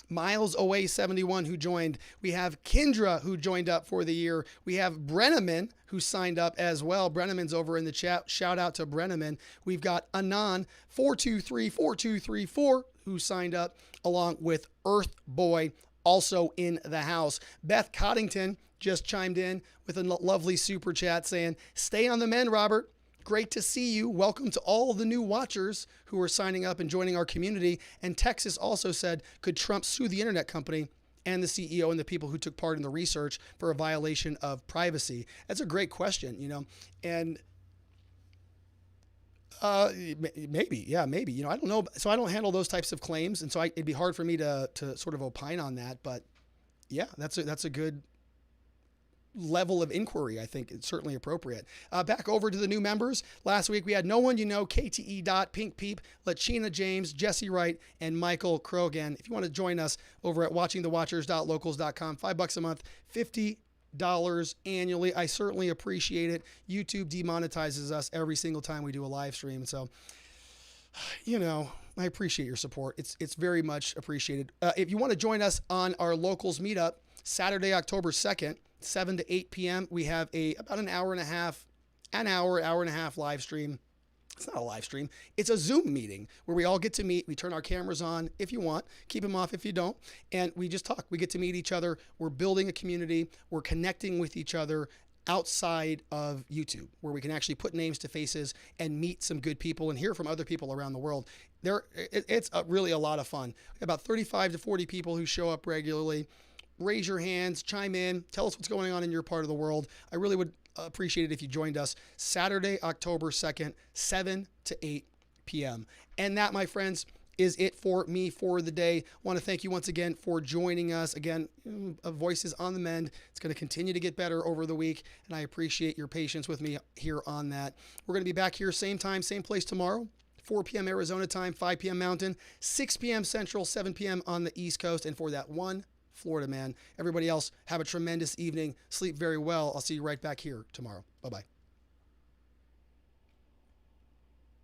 Miles Away 71 who joined. We have Kendra who joined up for the year. We have Brenneman who signed up as well. Brenneman's over in the chat. Shout out to Brenneman. We've got Anon 4234234 who signed up, along with Earth Boy also in the house. Beth Coddington just chimed in with a lovely super chat saying, stay on the mend, Robert. Great to see you. Welcome to all the new watchers who are signing up and joining our community. And Texas also said, could Trump sue the internet company and the CEO and the people who took part in the research for a violation of privacy? That's a great question, And Maybe, yeah, maybe. You know, I don't know. So I don't handle those types of claims, and so it'd be hard for me to sort of opine on that. But yeah, that's a good level of inquiry. I think it's certainly appropriate. Back over to the new members. Last week we had No One You Know, KTE Dot, Pink Peep, Lachina James, Jesse Wright, and Michael Krogan. If you want to join us over at watchingthewatchers.locals.com, $5 a month, $50 annually. I certainly appreciate it. YouTube demonetizes us every single time we do a live stream. So, you know, I appreciate your support. It's very much appreciated. If you want to join us on our locals meetup, Saturday, October 2nd, 7 to 8 p.m. We have about an hour and a half live stream. It's not a live stream. It's a Zoom meeting where we all get to meet. We turn our cameras on if you want, keep them off if you don't, and we just talk. We get to meet each other. We're building a community. We're connecting with each other outside of YouTube, where we can actually put names to faces and meet some good people and hear from other people around the world. It's really a lot of fun. About 35 to 40 people who show up regularly. Raise your hands, chime in, tell us what's going on in your part of the world. I really would appreciate it if you joined us Saturday, October 2nd, 7 to 8 p.m. And that, my friends, is it for me for the day. I want to thank you once again for joining us. Again, Voice is on the mend. It's going to continue to get better over the week, and I appreciate your patience with me here on that. We're going to be back here same time, same place tomorrow. 4 p.m. Arizona time, 5 p.m. Mountain, 6 p.m. Central, 7 p.m. on the East Coast. And for that one Florida man, everybody else, have a tremendous evening. Sleep very well. I'll see you right back here tomorrow. Bye-bye.